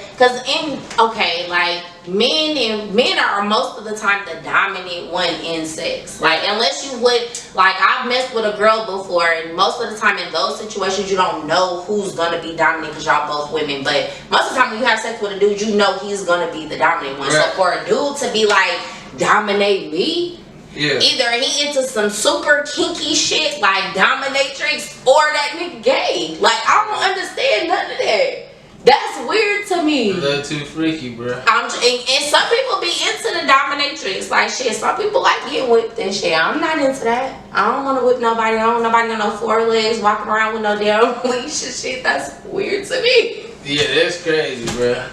like men are most of the time the dominant one in sex. Like, unless you would, like, I've messed with a girl before, and most of the time in those situations you don't know who's gonna be dominant because y'all both women. But most of the time when you have sex with a dude, you know he's gonna be the dominant one. So for a dude to be like, dominate me. Yeah. Either he into some super kinky shit like dominatrix, or that nigga gay. Like, I don't understand none of that. That's weird to me. A little too freaky, bro. And some people be into the dominatrix. Like, shit, some people like getting whipped and shit. I'm not into that. I don't want to whip nobody. I don't want nobody on no 4 legs walking around with no damn leash and shit. That's weird to me. Yeah, that's crazy, bro.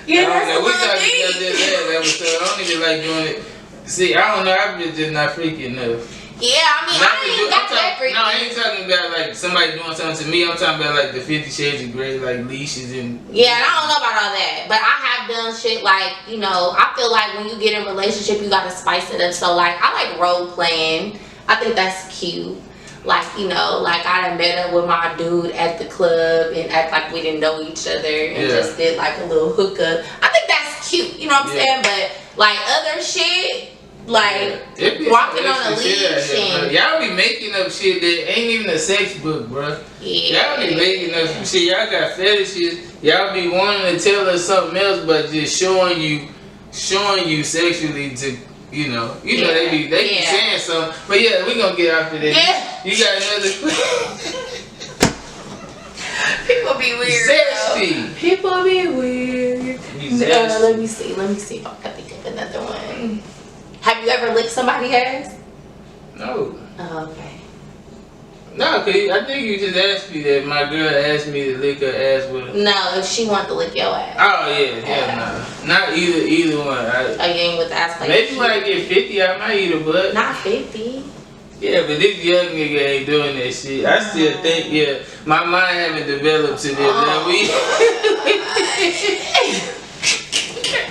Yeah, that's we what talked I mean. about that episode. I don't even like doing it. See, I don't know. I'm just not freaky enough. Yeah, I mean, I ain't got that freaky. No, I ain't talking about like somebody doing something to me. I'm talking about like the 50 Shades of Grey, like leashes and. Yeah, and I don't know about all that, but I have done shit like, you know, I feel like when you get in a relationship, you gotta spice it up. So like, I like role playing. I think that's cute. Like, you know, like I done met up with my dude at the club and act like we didn't know each other and just did like a little hookup. I think that's cute, you know what I'm saying? But like other shit, like walking on a leash and y'all be making up shit that ain't even a sex book, bro. Y'all be making up some shit. Y'all got fetishes. Y'all be wanting to tell us something else, but just showing you sexually to. You know, they be saying something, but we gonna get after that. Yeah. You got another. People be weird. Zesty. People be weird. Let me see if I can think of another one. Have you ever licked somebody's ass? No. Oh, okay. No, cause I think you just asked me that. My girl asked me to lick her ass with her. No, if she wanted to lick your ass. Oh yeah, hell no. Not either one. You ain't with the ass play. Maybe when I get 50, I might eat a butt. Not 50. Yeah, but this young nigga ain't doing that shit. I still think, my mind haven't developed to this level.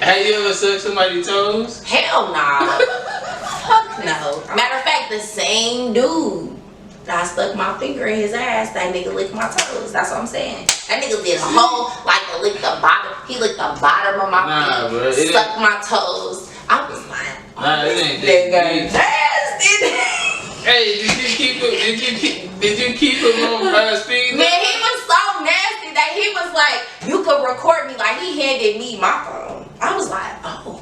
Have you ever sucked somebody's toes? Hell nah. Fuck no. Matter of fact, the same dude. I stuck my finger in his ass, that nigga licked my toes. That's what I'm saying. That nigga did a whole, like, licked the bottom. He licked the bottom of my feet, bro, sucked my toes. I was like, it ain't nigga nasty. Hey, did you keep him on speed? Man, he was so nasty that he was like, you could record me. Like, he handed me my phone. I was like, oh,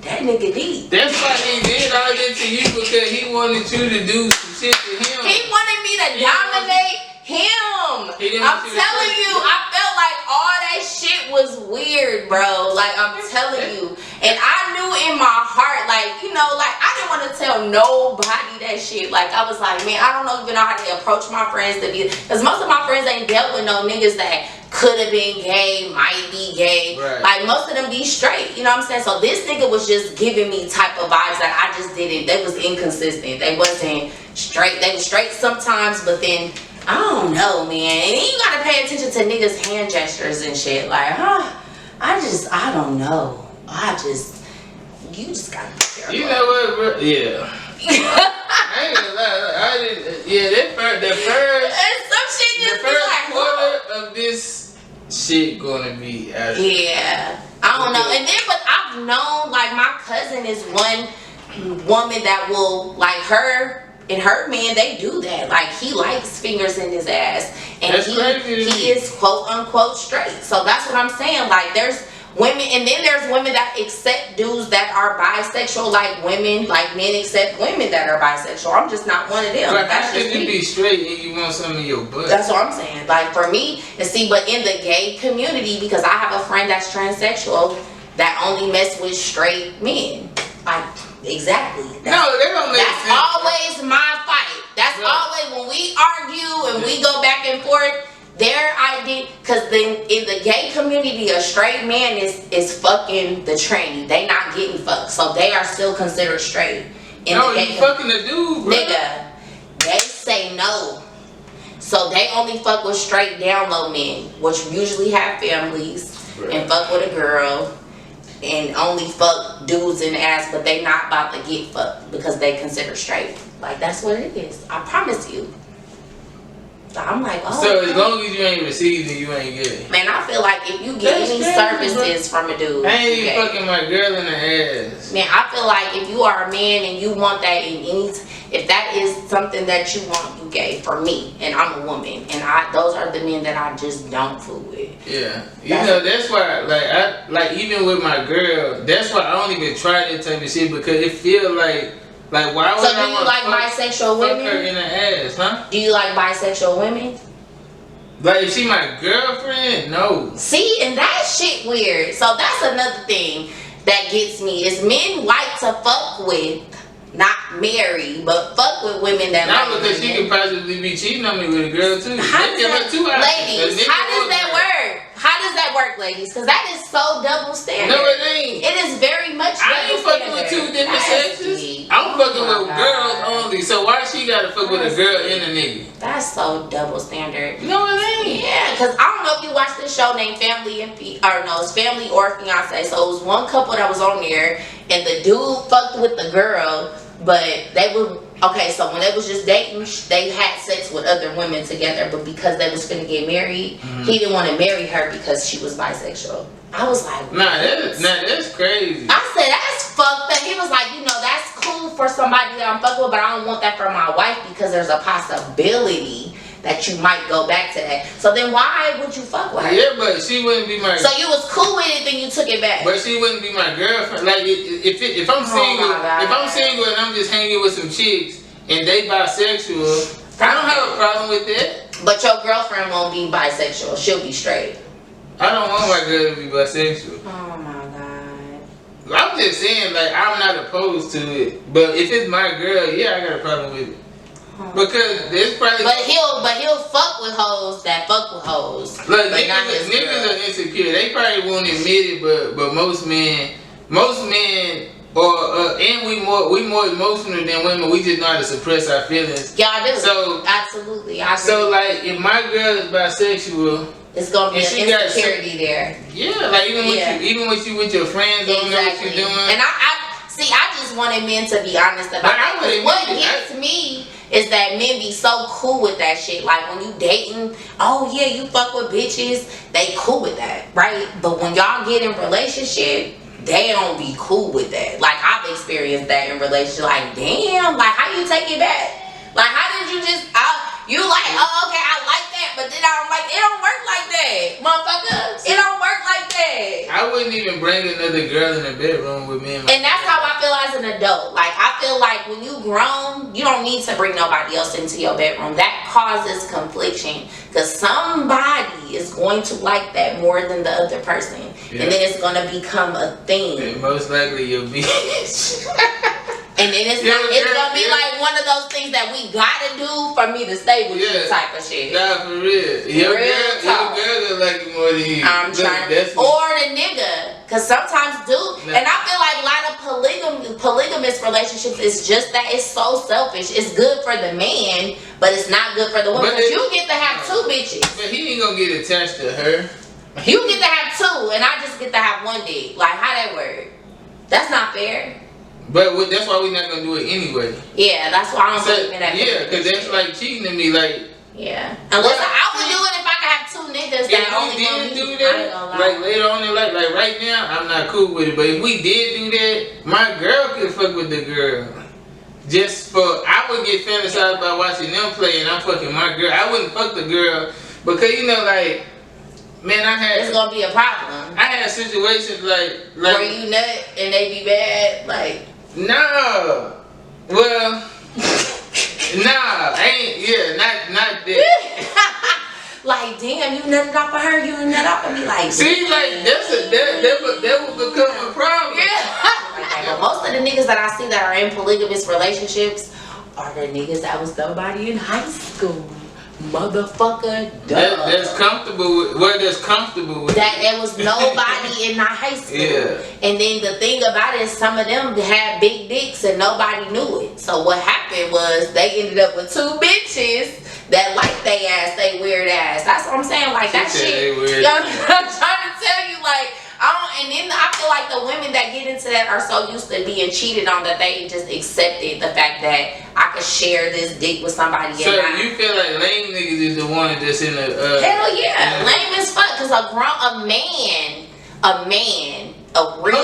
that nigga deep. That's why he did all that to you, because he wanted you to do some shit to him. He wanted me to dominate him. I'm telling you, I felt like all that shit was weird, bro. Like, I'm telling you. And I knew in my heart, like, you know, like, I didn't want to tell nobody that shit. Like, I was like, man, I don't even know how to approach my friends to be, because most of my friends ain't dealt with no niggas that could have been gay, might be gay. Right. Like, most of them be straight. You know what I'm saying? So this nigga was just giving me type of vibes that I just didn't. They was inconsistent. They wasn't straight. They were straight sometimes, but then I don't know, man. And then you gotta pay attention to niggas' hand gestures and shit. Like, I don't know. You just gotta be careful. You know what, bro? Yeah. I ain't gonna lie. The first quarter of this shit gonna be out. Yeah. I don't know. And then, but I've known, like, my cousin is one woman that will, like, her and her man, they do that. Like, he likes fingers in his ass. And he is quote unquote straight. So that's what I'm saying. Like, there's women, and then there's women that accept dudes that are bisexual, like women, like men accept women that are bisexual. I'm just not one of them. But how can you be straight and you want something in your butt? That's what I'm saying. Like, for me, and see, but in the gay community, because I have a friend that's transsexual that only mess with straight men. Like, exactly. They don't make sense. That's always my fight. That's always when we argue and we go back and forth. Their idea, because then in the gay community, a straight man is fucking the tranny. They not getting fucked, so they are still considered straight. No, you fucking the dude, bro. Nigga, they say no. So they only fuck with straight down low men, which usually have families, and fuck with a girl, and only fuck dudes in the ass, but they not about to get fucked because they consider straight. Like, that's what it is. I promise you. So I'm like, oh. So as long as you ain't receiving, you ain't getting. Man, I feel like if you get any services from a dude, I ain't even fucking my girl in the ass. Man, I feel like if you are a man and you want that in any, if that is something that you want, you gay. For me, and I'm a woman, and those are the men that I just don't fool with. Yeah, you know that's why, like even with my girl, that's why I don't even try that type of shit, because it feel like why would so do you like bisexual women? Fuck her in the ass, huh? Do you like bisexual women? Like, if she my girlfriend, no. See, and that shit weird. So that's another thing that gets me is men like to fuck with, not marry, but fuck with women that not like because women. she could possibly be cheating on me with a girl too. Ladies, how does that work? How does that work, ladies? Because that is so double standard. No, it ain't. It is very much double I ain't fucking with two different sexes. I'm fucking with girls only. So why she gotta fuck with a girl and a nigga? That's so double standard. No, it ain't. Yeah, because I don't know if you watched this show named Family it's Family or Fiance. So it was one couple that was on there, and the dude fucked with the girl, but they were okay. So when they was just dating, they had sex with other women together, but because they was finna get married, he didn't want to marry her because she was bisexual. I was like, that's crazy. I said, that's fucked up. He was like, you know, that's cool for somebody that I'm fucking with, but I don't want that for my wife because there's a possibility that you might go back to that. So then why would you fuck with her? Yeah, but she wouldn't be my. So you was cool with it, then you took it back. But she wouldn't be my girlfriend. Like, if I'm single, if I'm single and I'm just hanging with some chicks and they bisexual, I don't have a problem with that. But your girlfriend won't be bisexual. She'll be straight. I don't want my girl to be bisexual. Oh my God. I'm just saying, like, I'm not opposed to it. But if it's my girl, yeah, I got a problem with it. Because there's probably. But he'll fuck with hoes that fuck with hoes. Look, niggas are insecure. They probably won't admit it, but most men, and we more emotional than women. We just know how to suppress our feelings. Yeah, I do. So absolutely, so like, if my girl is bisexual, it's gonna be an insecurity there. Yeah, like even with you with your friends, don't know what you're doing. And I just wanted men to be honest about it. What gets me is that men be so cool with that shit. Like, when you dating, oh yeah, you fuck with bitches, they cool with that, right? But when y'all get in relationship, they don't be cool with that. Like, I've experienced that in relationship. Like, damn, like, how you take it back? Like, how did you just, you like, oh, okay, I like that, but then I'm like, it don't work like that, motherfucker. It don't work like that. I I wouldn't even bring another girl in the bedroom with me. And that's how I feel as an adult. Like, I feel like when you grown, you don't need to bring nobody else into your bedroom. That causes confliction. Because somebody is going to like that more than the other person. Yeah. And then it's going to become a thing. And most likely you'll be... And then it's gonna be like one of those things that we gotta do for me to stay with you type of shit. Nah, for real. Your girl gonna like you more than you. I'm trying. Or the nigga. Cause sometimes and I feel like a lot of polygamous relationships is just that it's so selfish. It's good for the man, but it's not good for the woman. Because you get to have two bitches. But he ain't gonna get attached to her. You get to have two, and I just get to have one dick. Like, how that work? That's not fair. But that's why we're not gonna do it anyway. Yeah, that's why I don't believe in that. Yeah, because that's like cheating to me. Like, yeah, unless I would do it if I could have two niggas that only did do that. Like later on in life, like right now, I'm not cool with it. But if we did do that, my girl could fuck with the girl. Just for I would get fantasized by watching them play, and I'm fucking my girl. I wouldn't fuck the girl because like. Man, it's gonna be a problem. I had situations like where you nut and they be bad, like. No. Well, nah, not that. Like, damn, you nutted off of her, you nutted off of me, like. See, like that would become a problem. Yeah. Well, most of the niggas that I see that are in polygamous relationships are the niggas that was nobody in high school. Motherfucker, that's comfortable with that's comfortable with that there was nobody in our high school. Yeah. And then the thing about it is some of them had big dicks and nobody knew it. So what happened was they ended up with two bitches that like they ass, they weird ass. That's what I'm saying. Like that shit. I'm trying to tell you, like, and then I feel like the women that get into that are so used to being cheated on that they just accepted the fact that I could share this dick with somebody. So you feel like lame niggas is the one that's in the hell yeah, lame as fuck. Cause a man, a real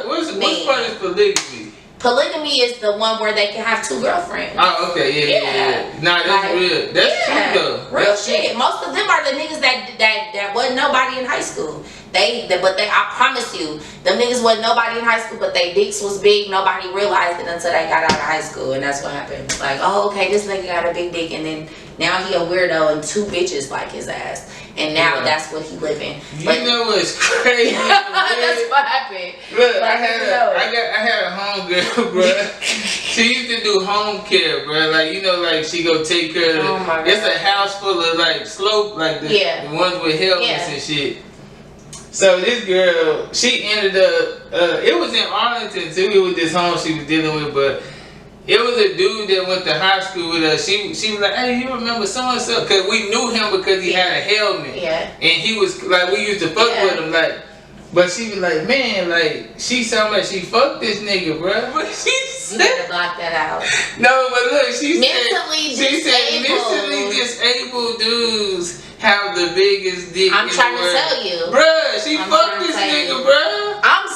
what's part of polygamy? Polygamy is the one where they can have two girlfriends. Oh, okay, yeah. Nah, that's real. That's true though. Real shit. Most of them are the niggas that wasn't nobody in high school. I promise you, them niggas wasn't nobody in high school, but they dicks was big. Nobody realized it until they got out of high school, and that's what happened. Like, oh, okay, this nigga got a big dick, and then now he a weirdo, and two bitches like his ass, and now that's what he living. You know what's crazy? That's what happened. Look, I had a homegirl, bro. She used to do home care, bro. Like, like she go take care of it. It's a house full of like slope, like the ones with helmets and shit. So this girl, she ended up, it was in Arlington too. It was this home she was dealing with, but it was a dude that went to high school with us. She was like, hey, you remember so-and-so? Because we knew him because he had a helmet. Yeah. And he was, like, we used to fuck with him, like, but she was like, man, like, she sounded like she fucked this nigga, bro. But she said, you gotta block that out. No, but look, she said mentally disabled dudes have the biggest dick I'm in trying the world. to tell you. Bruh, she fucked this nigga, bruh. I'm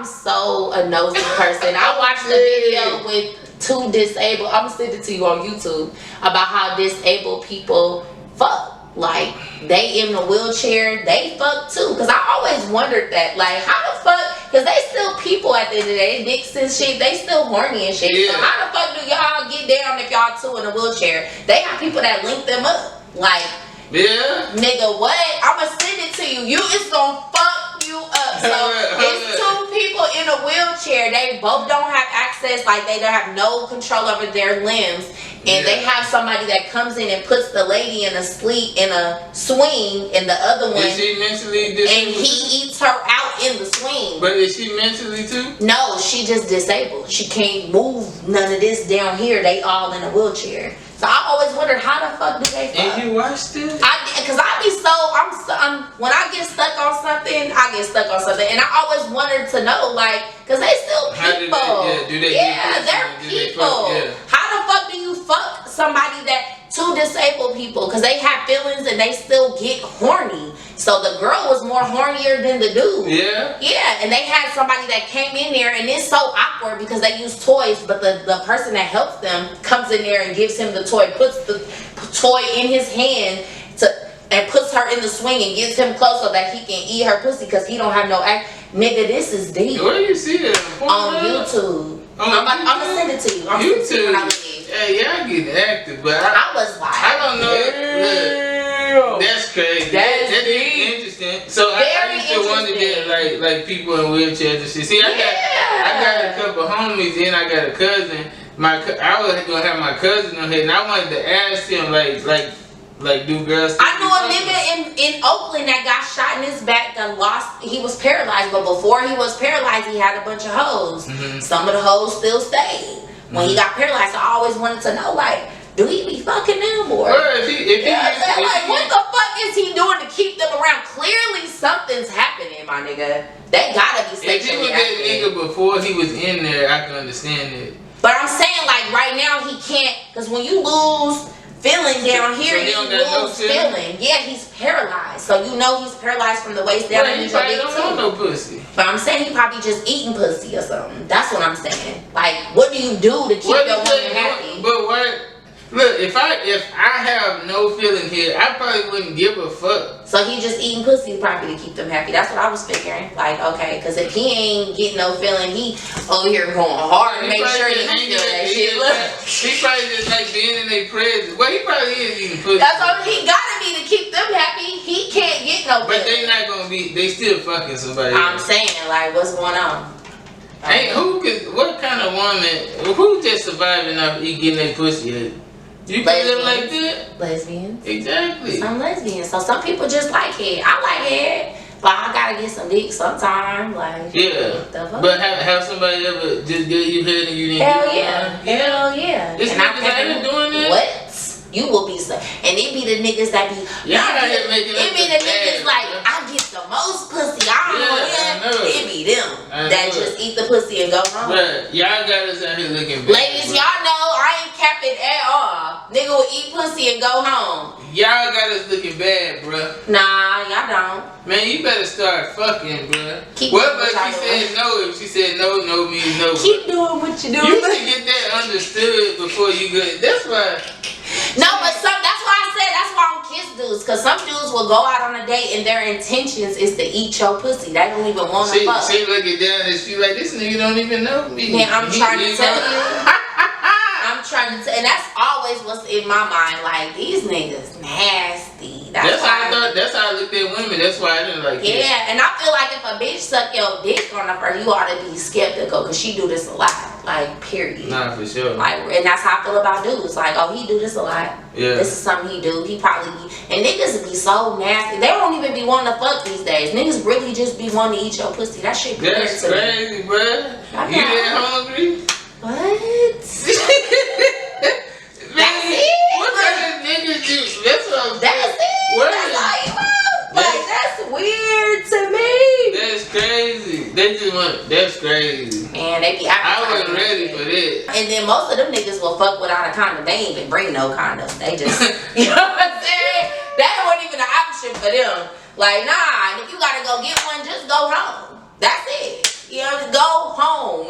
so a nosy person. I watched the video with two disabled, I'm gonna send it to you on YouTube, about how disabled people fuck. Like, they in the wheelchair, they fuck too. Cause I always wondered that, like, how the fuck, cause they still people at the end of the day, dicks and shit, they still horny and shit. Yeah. So how the fuck do y'all get down if y'all two in a wheelchair? They have people that link them up. Like, nigga, what? I'ma send it to you. It's gonna fuck you up. So it's two people in a wheelchair. They both don't have access, like they don't have no control over their limbs. And they have somebody that comes in and puts the lady in a swing, and the other one, is she mentally disabled? And he eats her out in the swing. But is she mentally too? No, she just disabled. She can't move none of this down here. They all in a wheelchair. So I always wondered, how the fuck do they fuck? And you watched it? Cause I be when I get stuck on something, I get stuck on something, and I always wanted to know, like, cause they still people. They're people. How the fuck do you fuck somebody two disabled people? Cause they have feelings and they still get horny. So the girl was more hornier than the dude. Yeah. Yeah, and they had somebody that came in there, and it's so awkward because they use toys, but the person that helps them comes in there and gives him the toy, puts the toy in his hand and puts her in the swing and gets him close so that he can eat her pussy because he don't have no act. Nigga, this is deep. Where do you see that? On YouTube. I'm gonna send it to you. I'm YouTube. Send it to you when I leave. Hey, y'all getting active, but I was like, I don't know. Look, that's crazy. That's interesting. So I used to wonder that, like people in wheelchairs and shit. See, I got a couple homies, and I got a cousin. I was gonna have my cousin on here, and I wanted to ask him, like do girls? I knew a nigga in Oakland that got shot in his back that lost. He was paralyzed, but before he was paralyzed, he had a bunch of hoes. Some of the hoes still stayed. When he got paralyzed, I always wanted to know, like, do he be fucking them or? What the fuck is he doing to keep them around? Clearly, something's happening, my nigga. They gotta be sexually active. If he was that nigga before he was in there, I can understand it. But I'm saying, like, right now he can't, because when you lose feeling down here, you lose feeling. Yeah, he's paralyzed. So you know he's paralyzed from the waist down. He probably don't want no pussy. But I'm saying he probably just eating pussy or something. That's what I'm saying. Like, what do you do to keep your woman happy? But what? Look, if I have no feeling here, I probably wouldn't give a fuck. So he just eating pussy probably to keep them happy. That's what I was figuring. Like, okay, because if he ain't getting no feeling, he over here going hard to make sure he feel that shit. He probably just like being in their presence. Well, he probably is eating pussy. That's what he gotta be to keep them happy. He can't get no feeling. But they not gonna be. They still fucking somebody. I'm saying, like, what's going on? Hey, what kind of woman? Who just surviving off getting their pussy? You can live like that? Lesbians. Exactly. Some lesbians. So some people just like head. I like head, but I gotta get some dick sometime. Like, yeah. But have somebody ever just give you head and you didn't Hell yeah. Hell yeah. This niggas out here doing that? What? You will be so. And it be the niggas that be. Y'all out here making it be the niggas like, I get the most pussy. I don't know. It be them that just eat the pussy and go home. But y'all got us out here looking bad. Ladies, y'all know I ain't capping at all. Nigga will eat pussy and go home. Y'all got us looking bad, bruh. Nah, y'all don't. Man, you better start fucking, bruh. What if she said no? If she said no, no means no. Keep doing what you doing. You should get that understood before you go. That's why. No, but that's why I said that's why I don't kiss dudes. Cause some dudes will go out on a date and their intentions is to eat your pussy. They don't even want to fuck. She looking down and she like, this nigga don't even know me. Man, I'm trying to tell you. And that's always what's in my mind. Like, these niggas nasty. That's how I looked at women. That's why I didn't like it. Yeah, and I feel like if a bitch suck your dick on the first, you ought to be skeptical because she do this a lot. Like, period. Nah, for sure. Like, and that's how I feel about dudes. Like, oh, he do this a lot. Yeah. This is something he do. He probably be. And niggas be so nasty. They don't even be wanting to fuck these days. Niggas really just be wanting to eat your pussy. That shit weird to me. That's crazy, bruh. You that hungry? What? What kind of niggas do? That's what I'm saying. That's it. What that's all you want. Like, that's weird to me. That's crazy. They just want. That's crazy. Man, they be. I wasn't ready for that. And then most of them niggas will fuck without a condom. They ain't even bring no condom. They just, you know what I'm saying? That wasn't even an option for them. Like, nah. If you gotta go get one, just go home. That's it. You know, just go home.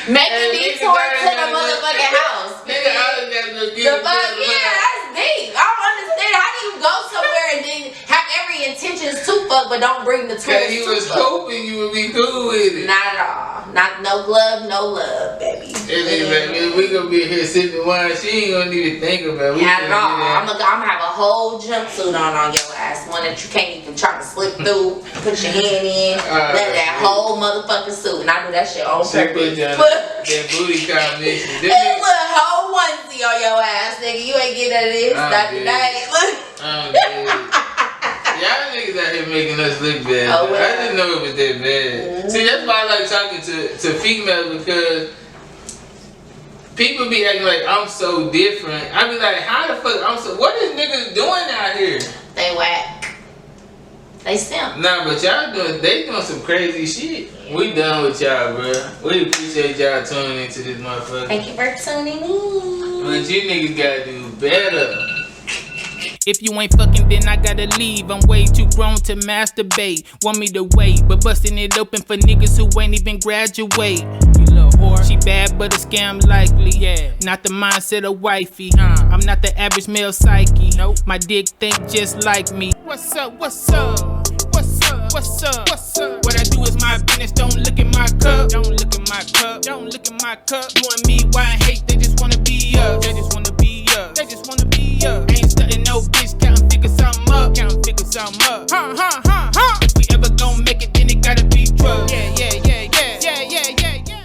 Make a detour to the motherfucking house. Nigga, I gotta go get the fuck, yeah, that's deep. I don't understand. How do you go somewhere and then have every intentions to fuck, but don't bring the tools? Cause he was hoping you would be cool with it. Not at all. Not no glove, no love, baby. We gonna be here sipping wine. She ain't gonna even think about it. Not at all. I'm gonna have a whole jumpsuit on your ass. One that you can't even try to slip through. Put your hand in. That whole motherfucking suit. And I do that shit on purpose. That booty combination. And look, whole onesie on your ass, nigga. You ain't getting none of this. Not tonight. Look. Y'all niggas out here making us look bad. Oh, well. I didn't know it was that bad. See, that's why I like talking to females, because people be acting like I'm so different. I be like, how the fuck what is niggas doing out here? They whack. They simp. Nah, but y'all they doing some crazy shit. We done with y'all, bro. We appreciate y'all tuning into this motherfucker. Thank you for tuning in. But you niggas gotta do better. If you ain't fucking, then I gotta leave. I'm way too grown to masturbate. Want me to wait, but busting it open for niggas who ain't even graduate. You little whore. She bad, but a scam likely. Yeah, not the mindset of wifey. I'm not the average male psyche. Nope, my dick think just like me. What's up? What's up? What's up? What's up? What's up? What I do is my business. Don't look at my cup. Don't look at my cup. Don't look at my cup. You and me, why I hate? They just wanna be us. They just wanna be us. They just wanna be us. Ain't stunting no bitch. Counting figure something up. Counting figure something up.